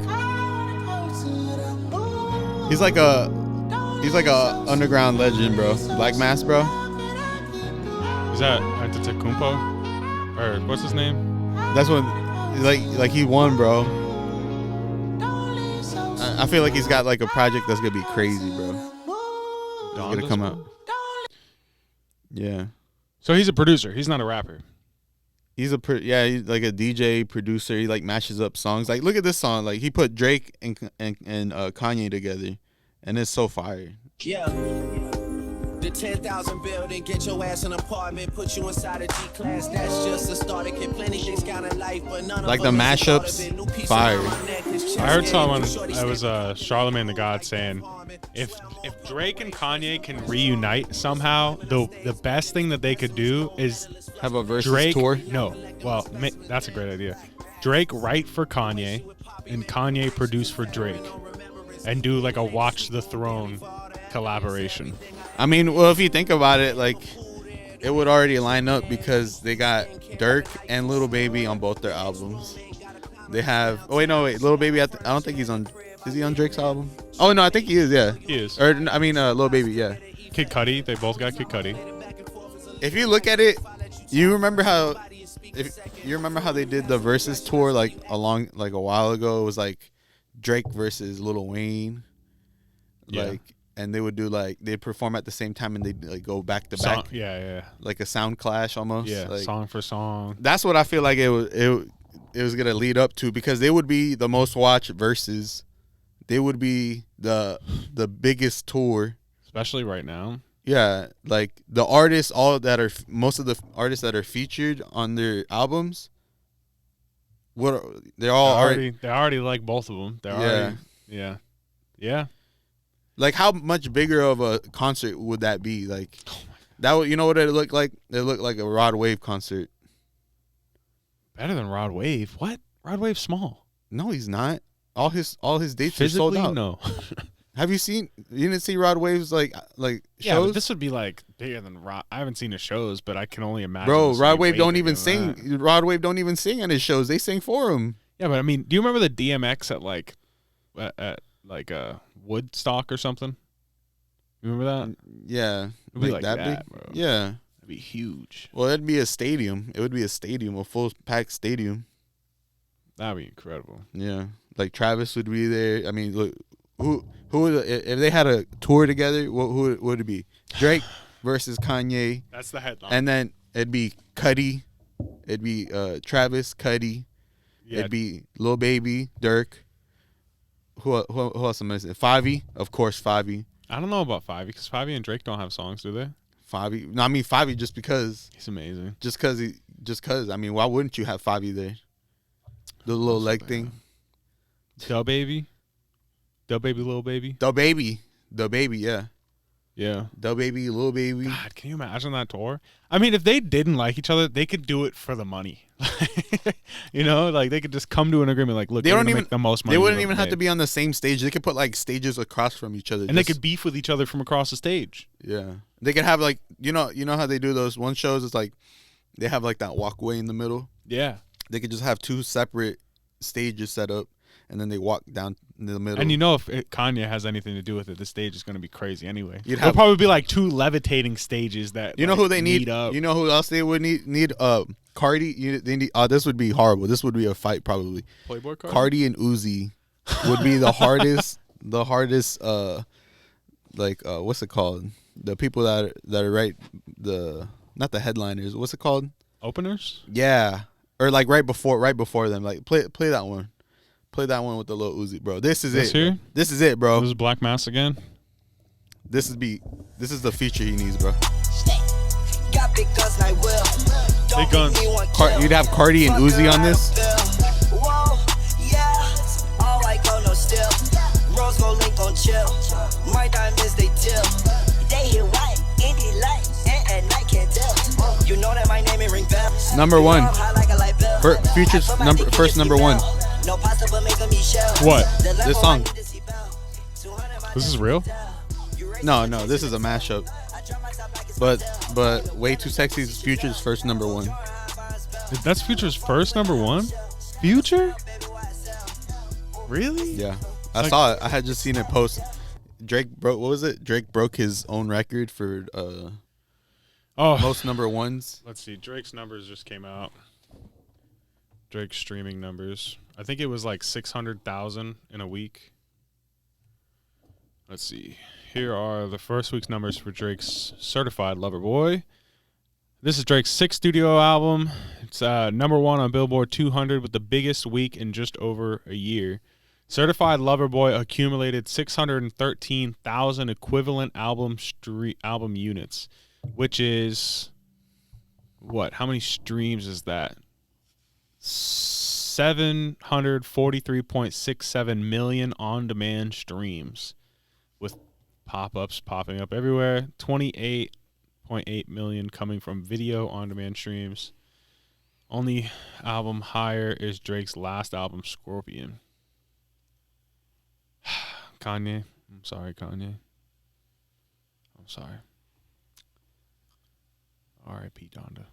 S2: a underground legend, bro. Black Mass, bro.
S1: Is that Antetokounmpo? Or what's his name?
S2: That's when like he won, bro. I feel like he's got like a project that's gonna be crazy, bro. It's gonna come out. Yeah.
S1: So he's a producer. He's not a rapper.
S2: He's he's like a DJ producer. He like matches up songs. Like look at this song. Like he put Drake and Kanye together, and it's so fire.
S7: Yeah. The 10,000 building, get your ass an apartment, put you inside a G-class. That's just a start. It can plenty things count in life, but none
S2: like
S7: of
S2: the
S7: them
S2: mashups, fire.
S1: I heard someone. I was Charlemagne the God saying, if Drake and Kanye can reunite somehow, the best thing that they could do is
S2: Have a versus
S1: Drake
S2: tour.
S1: No, well, that's a great idea. Drake write for Kanye, and Kanye produce for Drake, and do like a Watch the Throne collaboration.
S2: I mean, well, if you think about it, like it would already line up because they got Dirk and Lil Baby on both their albums. They have. Oh wait, no, wait. Lil Baby. I don't think he's on. Is he on Drake's album? Oh no, I think he is. Yeah,
S1: He is.
S2: Or I mean, Lil Baby. Yeah.
S1: Kid Cudi. They both got Kid Cudi.
S2: if you look at it, you remember how they did the versus tour like a while ago. It was like Drake versus Lil Wayne, like, and they would do like they'd perform at the same time and they'd like go back to back.
S1: Yeah.
S2: Like a sound clash almost.
S1: Yeah,
S2: like,
S1: song for song.
S2: That's what I feel like it was gonna lead up to, because they would be the most watched versus. They would be the biggest tour,
S1: especially right now.
S2: Yeah, like the artists, most of the artists that are featured on their albums, they're
S1: already like both of them. Yeah. Like,
S2: how much bigger of a concert would that be? Like, that would, you know what it looked like? It looked like a Rod Wave concert.
S1: Better than Rod Wave. What? Rod Wave's small.
S2: No, he's not. All his dates
S1: physically
S2: are sold out.
S1: No.
S2: Have you seen? You didn't see Rod Wave's like shows?
S1: Yeah, but this would be like bigger than Rod. I haven't seen his shows, but I can only imagine.
S2: Bro, Rod Wave don't even sing. That. Rod Wave don't even sing on his shows. They sing for him.
S1: Yeah, but I mean, do you remember the DMX at Woodstock or something? You remember that?
S2: Yeah,
S1: it'd be like that big?
S2: Bro. Yeah,
S1: it'd be huge.
S2: Well, it'd be a stadium. It would be a stadium, a full packed stadium.
S1: That'd be incredible.
S2: Yeah, like Travis would be there. I mean, look, who would, if they had a tour together? Who would it be? Drake versus Kanye.
S1: That's the headline.
S2: And then it'd be Cudi. It'd be Travis, Cudi. Yeah. It'd be Lil Baby, Dirk. Who else am I missing? Fivey, of course, Fivey.
S1: I don't know about Fivey because Fivey and Drake don't have songs, do they?
S2: Fivey, no, I mean Fivey just because
S1: he's amazing.
S2: Just because. I mean, why wouldn't you have Fivey there? The little leg thing.
S1: Lil Baby, Lil Baby.
S2: The Baby, yeah.
S1: Yeah.
S2: The Baby, Lil Baby.
S1: God, can you imagine that tour? I mean, if they didn't like each other, they could do it for the money. You know, like they could just come to an agreement. Like, look,
S2: they don't even
S1: make the most money.
S2: They wouldn't even have to be on the same stage. They could put like stages across from each other,
S1: and they could beef with each other from across the stage.
S2: Yeah, they could have like you know how they do those one shows. It's like they have like that walkway in the middle.
S1: Yeah,
S2: they could just have two separate stages set up, and then they walk down in the middle.
S1: And you know, if Kanye has anything to do with it, the stage is going to be crazy anyway. It'll probably be like two levitating stages that
S2: you know who they need. Up. You know who else they would need? Cardi. They need. This would be horrible. This would be a fight probably.
S1: Playboy Cardi.
S2: Cardi and Uzi would be the hardest. The hardest. What's it called? The people that are not the headliners. What's it called?
S1: Openers.
S2: Yeah, or like right before them. Like play that one. Play that one with the Lil Uzi, bro. This is it.
S1: Here?
S2: This is it, bro.
S1: This is Black Mass again.
S2: This is the feature he needs, bro.
S7: Got big guns like Will.
S1: Big guns.
S2: You'd have Cardi and Uzi on this.
S7: Whoa, yeah. All white gold, no still. Rose gold link on chill. My diamonds they till. They hit white, indie light, and at night can't tell. You know that my name ain't ring bell.
S2: Number one. Future's first number one.
S1: What?
S2: This song.
S1: This is real?
S2: No, this is a mashup. But Way Too Sexy is Future's first number one.
S1: That's Future's first number one? Future? Really?
S2: Yeah. I saw it. I had just seen it post. Drake broke, what was it? Drake broke his own record for most number ones.
S1: Let's see. Drake's numbers just came out. Drake's streaming numbers. I think it was like 600,000 in a week. Let's see. Here are the first week's numbers for Drake's Certified Lover Boy. This is Drake's sixth studio album. It's number one on Billboard 200 with the biggest week in just over a year. Certified Lover Boy accumulated 613,000 equivalent album units, which is what? How many streams is that? 743.67 million on-demand streams, with pop-ups popping up everywhere. 28.8 million coming from video on-demand streams. Only album higher is Drake's last album, Scorpion. Kanye. I'm sorry, Kanye. I'm sorry. R.I.P. Donda.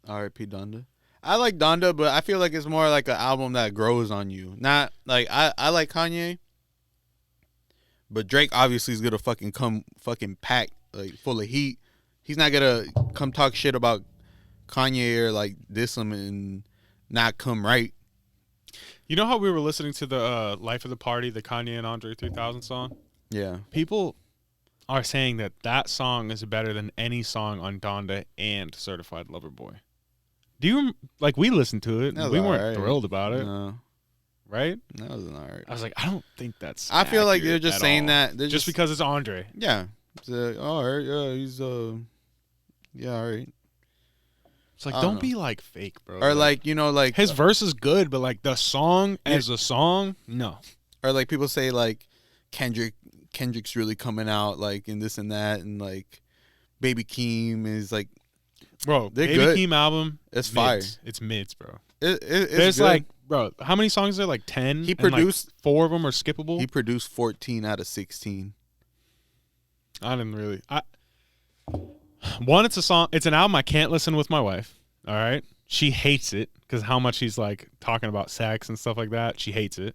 S2: R.I.P. Donda. I like Donda, but I feel like it's more like an album that grows on you. Not like I like Kanye, but Drake obviously is gonna fucking come fucking packed, like full of heat. he's not gonna come talk shit about Kanye or like diss him and not come right.
S1: You know how we were listening to the Life of the Party, the Kanye and Andre 3000 song?
S2: Yeah.
S1: People are saying that song is better than any song on Donda and Certified Lover Boy. Do you like? We listened to it. And we weren't thrilled about it, right?
S2: That was alright.
S1: I was like, I don't think that's.
S2: I feel like they're just saying that
S1: just because it's Andre.
S2: Yeah. It's like, all right. Yeah. He's yeah. All right.
S1: It's like, don't be like fake, bro.
S2: Or like, you know, like
S1: his verse is good, but like the song as a song, no.
S2: Or like people say like Kendrick's really coming out like in this and that, and like Baby Keem is like,
S1: bro,
S2: they're
S1: Baby
S2: good.
S1: Keem album,
S2: It's
S1: mids.
S2: fire.
S1: It's mids, bro.
S2: It's
S1: There's
S2: good.
S1: like, bro, how many songs are there? Like 10.
S2: He
S1: and,
S2: produced
S1: like 4 of them are skippable.
S2: He produced 14 out of 16.
S1: I didn't really. One, it's a song. It's an album I can't listen with my wife. All right, she hates it because how much he's like talking about sex and stuff like that. She hates it.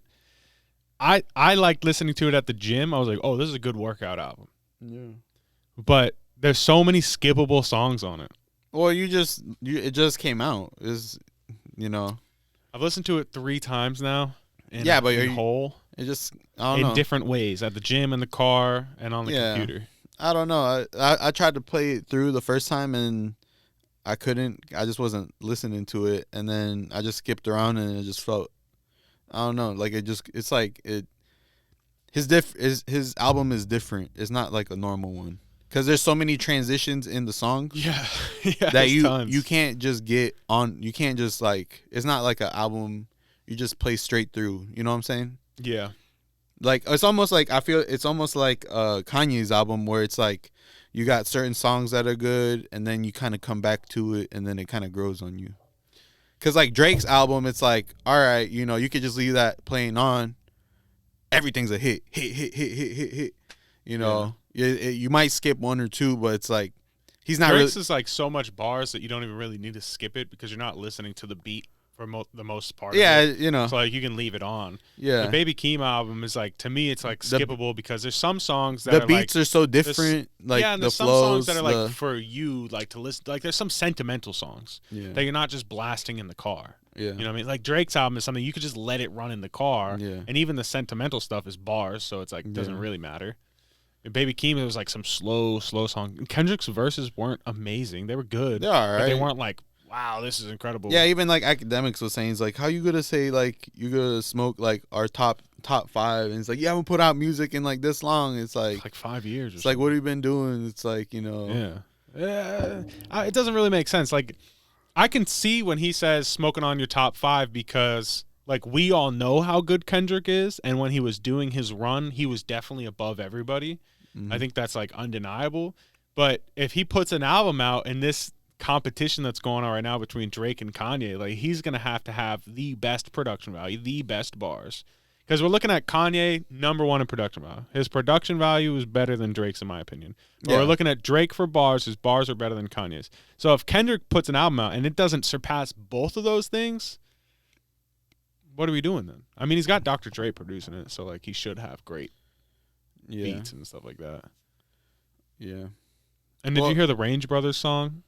S1: I liked listening to it at the gym. I was like, oh, this is a good workout album.
S2: Yeah.
S1: But there's so many skippable songs on it.
S2: Well, it just came out. Is you know.
S1: I've listened to it 3 times now.
S2: Yeah, but
S1: in whole.
S2: It just I don't know.
S1: In different ways, at the gym, in the car, and on the computer.
S2: I don't know. I tried to play it through the first time and I couldn't. I just wasn't listening to it, and then I just skipped around and it just felt. I don't know. Like it's like it. His album is different. It's not like a normal one because there's so many transitions in the songs.
S1: Yeah,
S2: that you can't just get on. You can't just like. It's not like an album you just play straight through. You know what I'm saying?
S1: Yeah.
S2: Like it's almost like I feel it's almost like Kanye's album where it's like you got certain songs that are good and then you kind of come back to it and then it kind of grows on you. Cause like Drake's album, it's like all right, you know, you could just leave that playing on. Everything's a hit. You know, you might skip 1 or 2, but it's like he's not.
S1: Drake's
S2: really
S1: is like so much bars that you don't even really need to skip it because you're not listening to the beat for the most part.
S2: Yeah,
S1: of it.
S2: you know.
S1: So like you can leave it on.
S2: Yeah.
S1: The Baby Keem album is like, to me, it's like skippable because there's some songs that
S2: the
S1: are
S2: beats
S1: like,
S2: are so different. Like
S1: yeah, and
S2: the
S1: there's some
S2: flows
S1: songs that are like for you, like to listen. Like there's some sentimental songs that you're not just blasting in the car.
S2: Yeah.
S1: You know what I mean? Like Drake's album is something you could just let it run in the car.
S2: Yeah.
S1: And even the sentimental stuff is bars, so it's like doesn't really matter. And Baby Keem, it was like some slow song. And Kendrick's verses weren't amazing. They were good.
S2: They're all right.
S1: But they weren't like, wow, this is incredible.
S2: Yeah, even like Academics was saying, it's like, how you gonna say like you gonna smoke like our top 5? And it's like, you haven't put out music in like this long. It's like
S1: 5 years.
S2: It's like, what have you been doing? It's like, you know.
S1: Yeah. It doesn't really make sense. Like, I can see when he says smoking on your top 5 because like we all know how good Kendrick is, and when he was doing his run, he was definitely above everybody. Mm-hmm. I think that's like undeniable. But if he puts an album out in this competition that's going on right now between Drake and Kanye, like he's gonna have to have the best production value, the best bars. Because we're looking at Kanye #1 in production value. His production value is better than Drake's, in my opinion. But we're looking at Drake for bars. His bars are better than Kanye's. So if Kendrick puts an album out and it doesn't surpass both of those things, what are we doing then? I mean, he's got Dr. Dre producing it, so like he should have great beats and stuff like that.
S2: Yeah.
S1: And did you hear the Range Brothers song?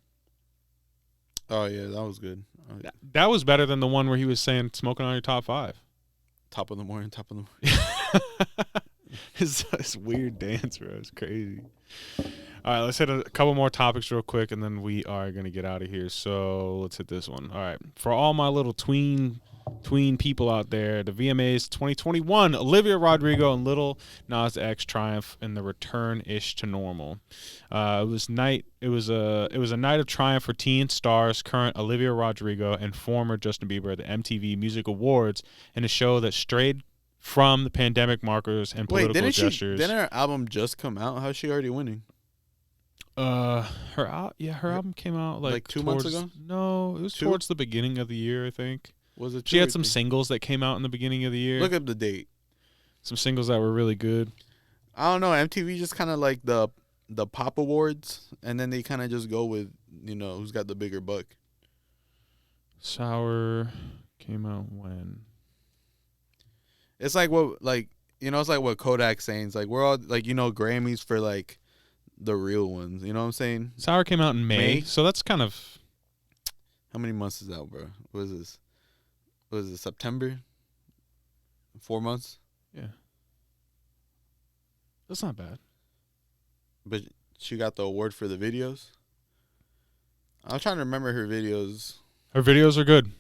S2: Oh yeah, that was good.
S1: That was better than the one where he was saying smoking on your top 5.
S2: Top of the morning.
S1: His weird dance, bro. It's crazy. All right, let's hit a couple more topics real quick, and then we are going to get out of here. So let's hit this one. All right. For all my little tween people out there, the VMAs 2021, Olivia Rodrigo and Lil Nas X triumph in the return-ish to normal. It was a night of triumph for teen stars, current Olivia Rodrigo and former Justin Bieber at the MTV Music Awards, in a show that strayed from the pandemic markers and political gestures.
S2: Didn't her album just come out? How's she already winning?
S1: Her album came out like
S2: 2 months ago.
S1: No, it was towards the beginning of the year, I think.
S2: Was it?
S1: She had some singles that came out in the beginning of the year.
S2: Look up the date.
S1: Some singles that were really good.
S2: I don't know. MTV just kind of like the pop awards, and then they kind of just go with, you know, who's got the bigger buck.
S1: Sour came out when?
S2: It's like what, like, you know, it's like what Kodak's saying. It's like we're all like, you know, Grammys for like the real ones. You know what I'm saying?
S1: Sour came out in May, so that's kind of.
S2: How many months is that, bro? What is this? What is it? September? 4 months?
S1: Yeah. That's not bad.
S2: But she got the award for the videos. I'm trying to remember her videos.
S1: Her videos are good.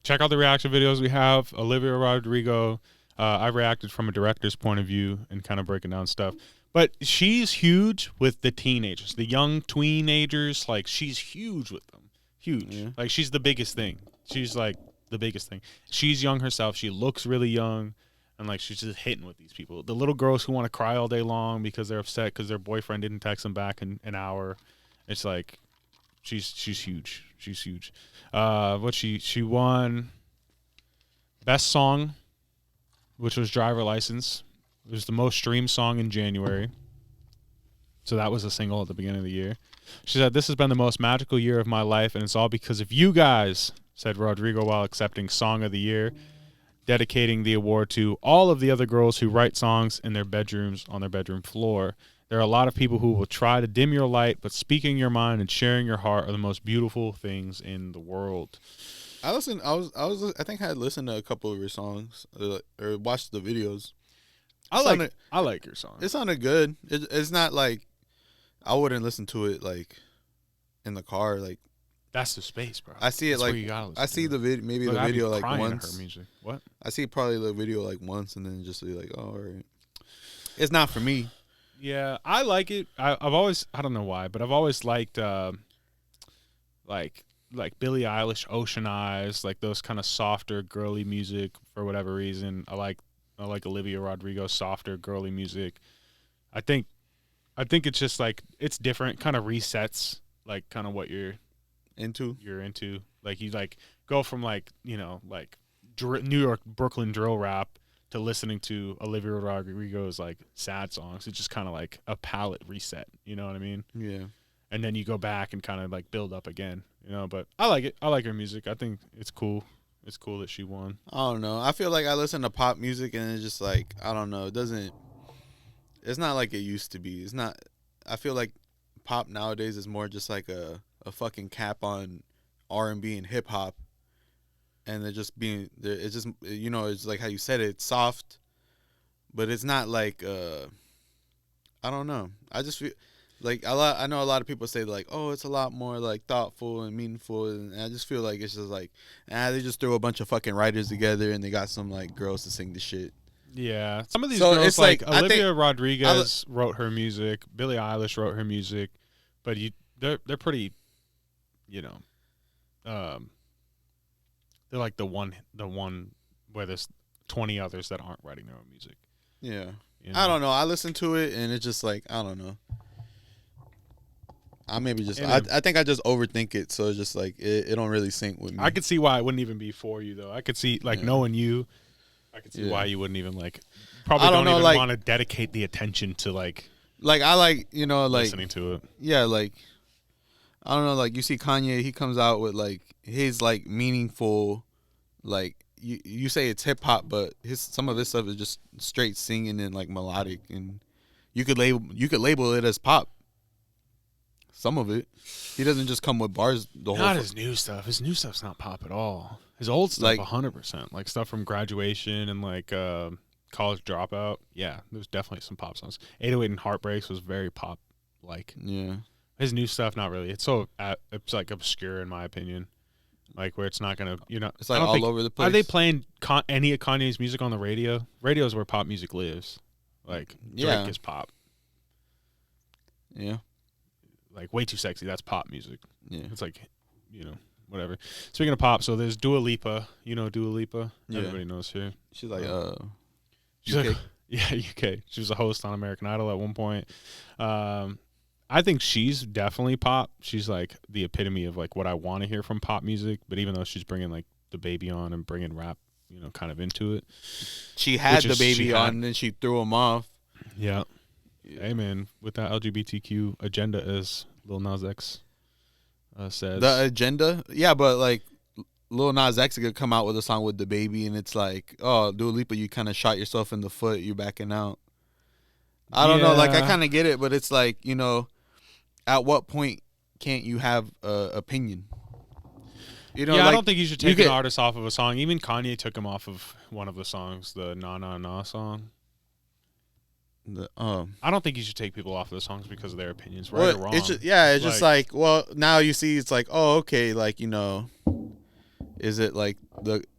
S1: Check out the reaction videos we have. Olivia Rodrigo. I reacted from a director's point of view and kind of breaking down stuff. But she's huge with the teenagers, the young tweenagers. Like, she's huge with them. Huge. Yeah. Like, she's the biggest thing. She's, like, the biggest thing. She's young herself. She looks really young. And, like, she's just hitting with these people. The little girls who want to cry all day long because they're upset because their boyfriend didn't text them back in an hour. It's like, she's huge. She's huge. She won Best Song, which was Driver License. It was the most streamed song in January. So that was a single at the beginning of the year. She said, "This has been the most magical year of my life, and it's all because of you guys," said Rodrigo while accepting Song of the Year, dedicating the award to all of the other girls who write songs in their bedrooms on their bedroom floor. There are a lot of people who will try to dim your light, but speaking your mind and sharing your heart are the most beautiful things in the world.
S2: I think I had listened to a couple of her songs or watched the videos.
S1: I like your song.
S2: It sounded good. It's not like I wouldn't listen to it like in the car. Like,
S1: that's the space, bro.
S2: I see it.
S1: That's
S2: like I see the video, maybe the video like once.
S1: Her music. What?
S2: I see probably the video like once and then just be like, oh, all right. It's not for me.
S1: Yeah, I like it. I've always, I don't know why, but I've always liked like Billie Eilish, Ocean Eyes, like those kind of softer, girly music for whatever reason. I like Olivia Rodrigo's softer, girly music. I think it's just like, it's different, kind of resets like kind of what you're into. Like, you like go from like, you know, like New York, Brooklyn drill rap to listening to Olivia Rodrigo's like sad songs. It's just kind of like a palette reset. You know what I mean?
S2: Yeah.
S1: And then you go back and kind of like build up again, you know, but I like it. I like her music. I think it's cool. It's cool that she won.
S2: I don't know. I feel like I listen to pop music and it's just like, I don't know. It's not like it used to be. It's not, I feel like pop nowadays is more just like a fucking cap on R&B and hip hop. And they're just being, it's just, you know, it's like how you said it, it's soft, but it's not like, I don't know. I just feel like I know a lot of people say like, oh, it's a lot more like thoughtful and meaningful, and I just feel like it's just like, they just threw a bunch of fucking writers together and they got some like girls to sing the shit.
S1: Yeah, some of these girls, it's like Olivia Rodriguez wrote her music, Billie Eilish wrote her music, but they're pretty, you know, they're like the one where there's 20 others that aren't writing their own music.
S2: Yeah.
S1: You know?
S2: I don't know. I listen to it and it's just like, I don't know. I think I just overthink it, so it's just like it don't really sync with me.
S1: I could see why it wouldn't even be for you though. I could see like knowing you, I could see why you wouldn't even like probably don't even want to dedicate the attention to like
S2: I like, you know, like
S1: listening to it.
S2: Yeah, like I don't know, like you see Kanye, he comes out with like his like meaningful, like you say it's hip hop, but some of his stuff is just straight singing and like melodic, and you could label it as pop. Some of it, he doesn't just come with bars.
S1: Not his new stuff. His new stuff's not pop at all. His old stuff, like 100%, like stuff from Graduation and like College Dropout. Yeah, there's definitely some pop songs. 808 and Heartbreaks was very pop like.
S2: Yeah.
S1: His new stuff, not really. It's it's like obscure in my opinion, like where it's not gonna, you know.
S2: It's like all over the place.
S1: Are they playing any of Kanye's music on the radio? Radio is where pop music lives. Like Drake is pop.
S2: Yeah.
S1: Like Way Too Sexy, that's pop music.
S2: Yeah.
S1: It's like, you know, whatever. Speaking of pop, so there's Dua Lipa. You know Dua Lipa? Yeah. Everybody knows her.
S2: She's like
S1: she's
S2: UK.
S1: Like, yeah, UK. She was a host on American Idol at one point. I think she's definitely pop. She's like the epitome of like what I want to hear from pop music, but even though she's bringing like the baby on and bringing rap, you know, kind of into it.
S2: She had the baby on and then she threw him off.
S1: Yeah. Hey man, with that LGBTQ agenda, as Lil Nas X says.
S2: The agenda? Yeah, but like Lil Nas X could come out with a song with the baby and it's like, oh, Dua Lipa, you kind of shot yourself in the foot, you're backing out. I don't know. Like, I
S1: Yeah.
S2: kind of get it, but it's like, at what point can't you have opinion?
S1: Yeah,
S2: like,
S1: I don't think you should take
S2: get-
S1: an artist off of a song. Even Kanye took him off of one of the songs, the Na Na Na song. I don't think you should take people off of the songs because of their opinions, right or wrong.
S2: It's just, it's just like, well, now you see, it's like, oh, okay, like, is it like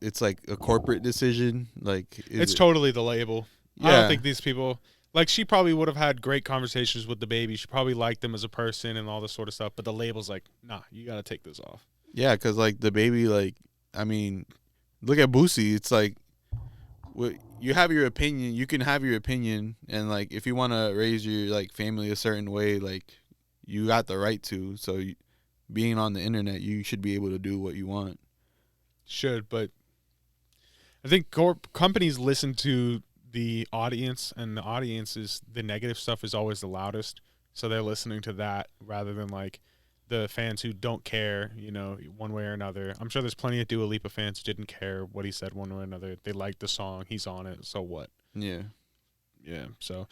S2: it's like a corporate decision? Like,
S1: it's totally the label. I
S2: Yeah.
S1: don't think these people, like, she probably would have had great conversations with the baby. She probably liked them as a person and all this sort of stuff. But the label's like, nah, you got to take this off.
S2: Yeah, because like the baby, like, I mean, look at Boosie. It's like, you have your opinion. You can have your opinion, and like, if you want to raise your like family a certain way, like, you got the right to. So, being on the internet, you should be able to do what you want.
S1: Should, but I think companies listen to the audience, and the audience is the negative stuff is always the loudest. So they're listening to that rather than like the fans who don't care, one way or another. I'm sure there's plenty of Dua Lipa fans who didn't care what he said one way or another. They liked the song. He's on it. So what?
S2: Yeah.
S1: Yeah. So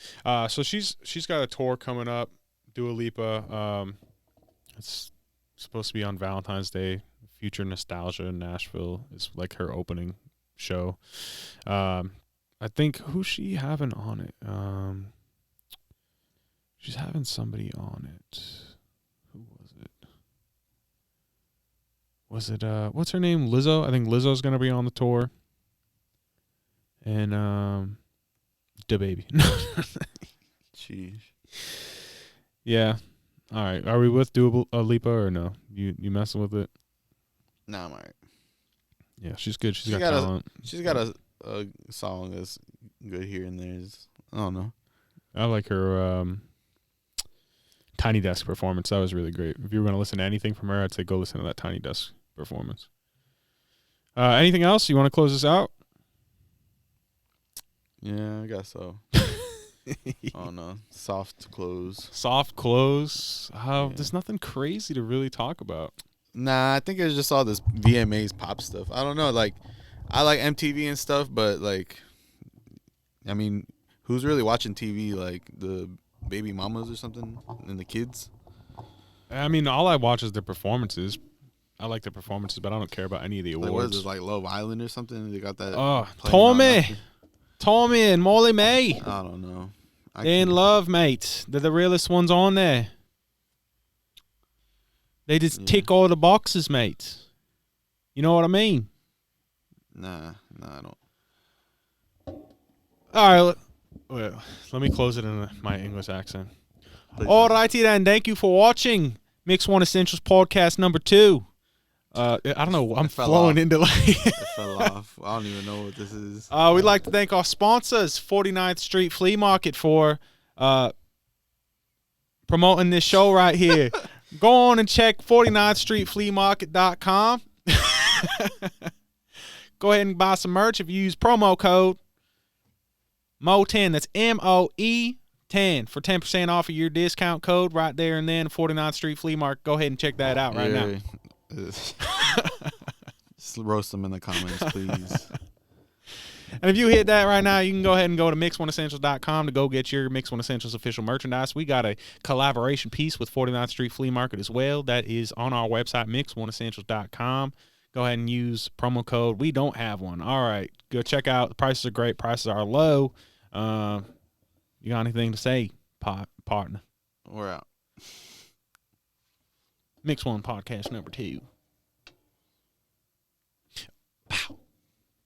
S1: she's got a tour coming up, Dua Lipa. It's supposed to be on Valentine's Day. Future Nostalgia in Nashville is like her opening show. I think who's she having on it? She's having somebody on it. Who was it? Was it what's her name? Lizzo? I think Lizzo's gonna be on the tour. And Da Baby.
S2: Jeez.
S1: Yeah. All right. Are we with Dua Lipa or no? You messing with it?
S2: Nah, I'm alright.
S1: Yeah, she's good. She's got
S2: got
S1: talent.
S2: She's got a song that's good here and there. I don't know.
S1: I like her Tiny Desk performance. That was really great. If you were going to listen to anything from her, I'd say go listen to that Tiny Desk performance. Anything else? You want to close this out?
S2: Yeah, I guess so. Oh no, soft close.
S1: Soft close.
S2: Yeah.
S1: There's nothing crazy to really talk about.
S2: Nah, I think it's just all this VMAs pop stuff. I don't know. Like, I like MTV and stuff, but like, I mean, who's really watching TV? Like the baby mamas or something, and the kids.
S1: I mean, all I watch is their performances. I like their performances, but I don't care about any of the awards.
S2: Like, what is this, like Love Island or something? They got that.
S1: Tommy and Molly May.
S2: I don't know.
S1: They're in love, mate. They're the realest ones on there. They just tick all the boxes, mate. You know what I mean?
S2: Nah, I don't.
S1: All right. Let me close it in my English accent. All righty then. Thank you for watching Mix One Essentials Podcast number 2. I don't know. I'm flowing into like.
S2: It fell off. I don't even know what this is.
S1: We'd like to thank our sponsors, 49th Street Flea Market, for promoting this show right here. Go on and check 49thstreetfleamarket.com. Go ahead and buy some merch if you use promo code MOE10. That's MOE10 for 10% off of your discount code right there and then. 49th Street Flea Market. Go ahead and check that out right now.
S2: Just roast them in the comments, please.
S1: And if you hit that right now, you can go ahead and go to mix1essentials.com to go get your Mix One Essentials official merchandise. We got a collaboration piece with 49th Street Flea Market as well. That is on our website, mix1essentials.com. Go ahead and use promo code. We don't have one. All right. Go check out. The prices are great. Prices are low. You got anything to say, partner?
S2: We're out.
S1: Mix One Podcast number 2.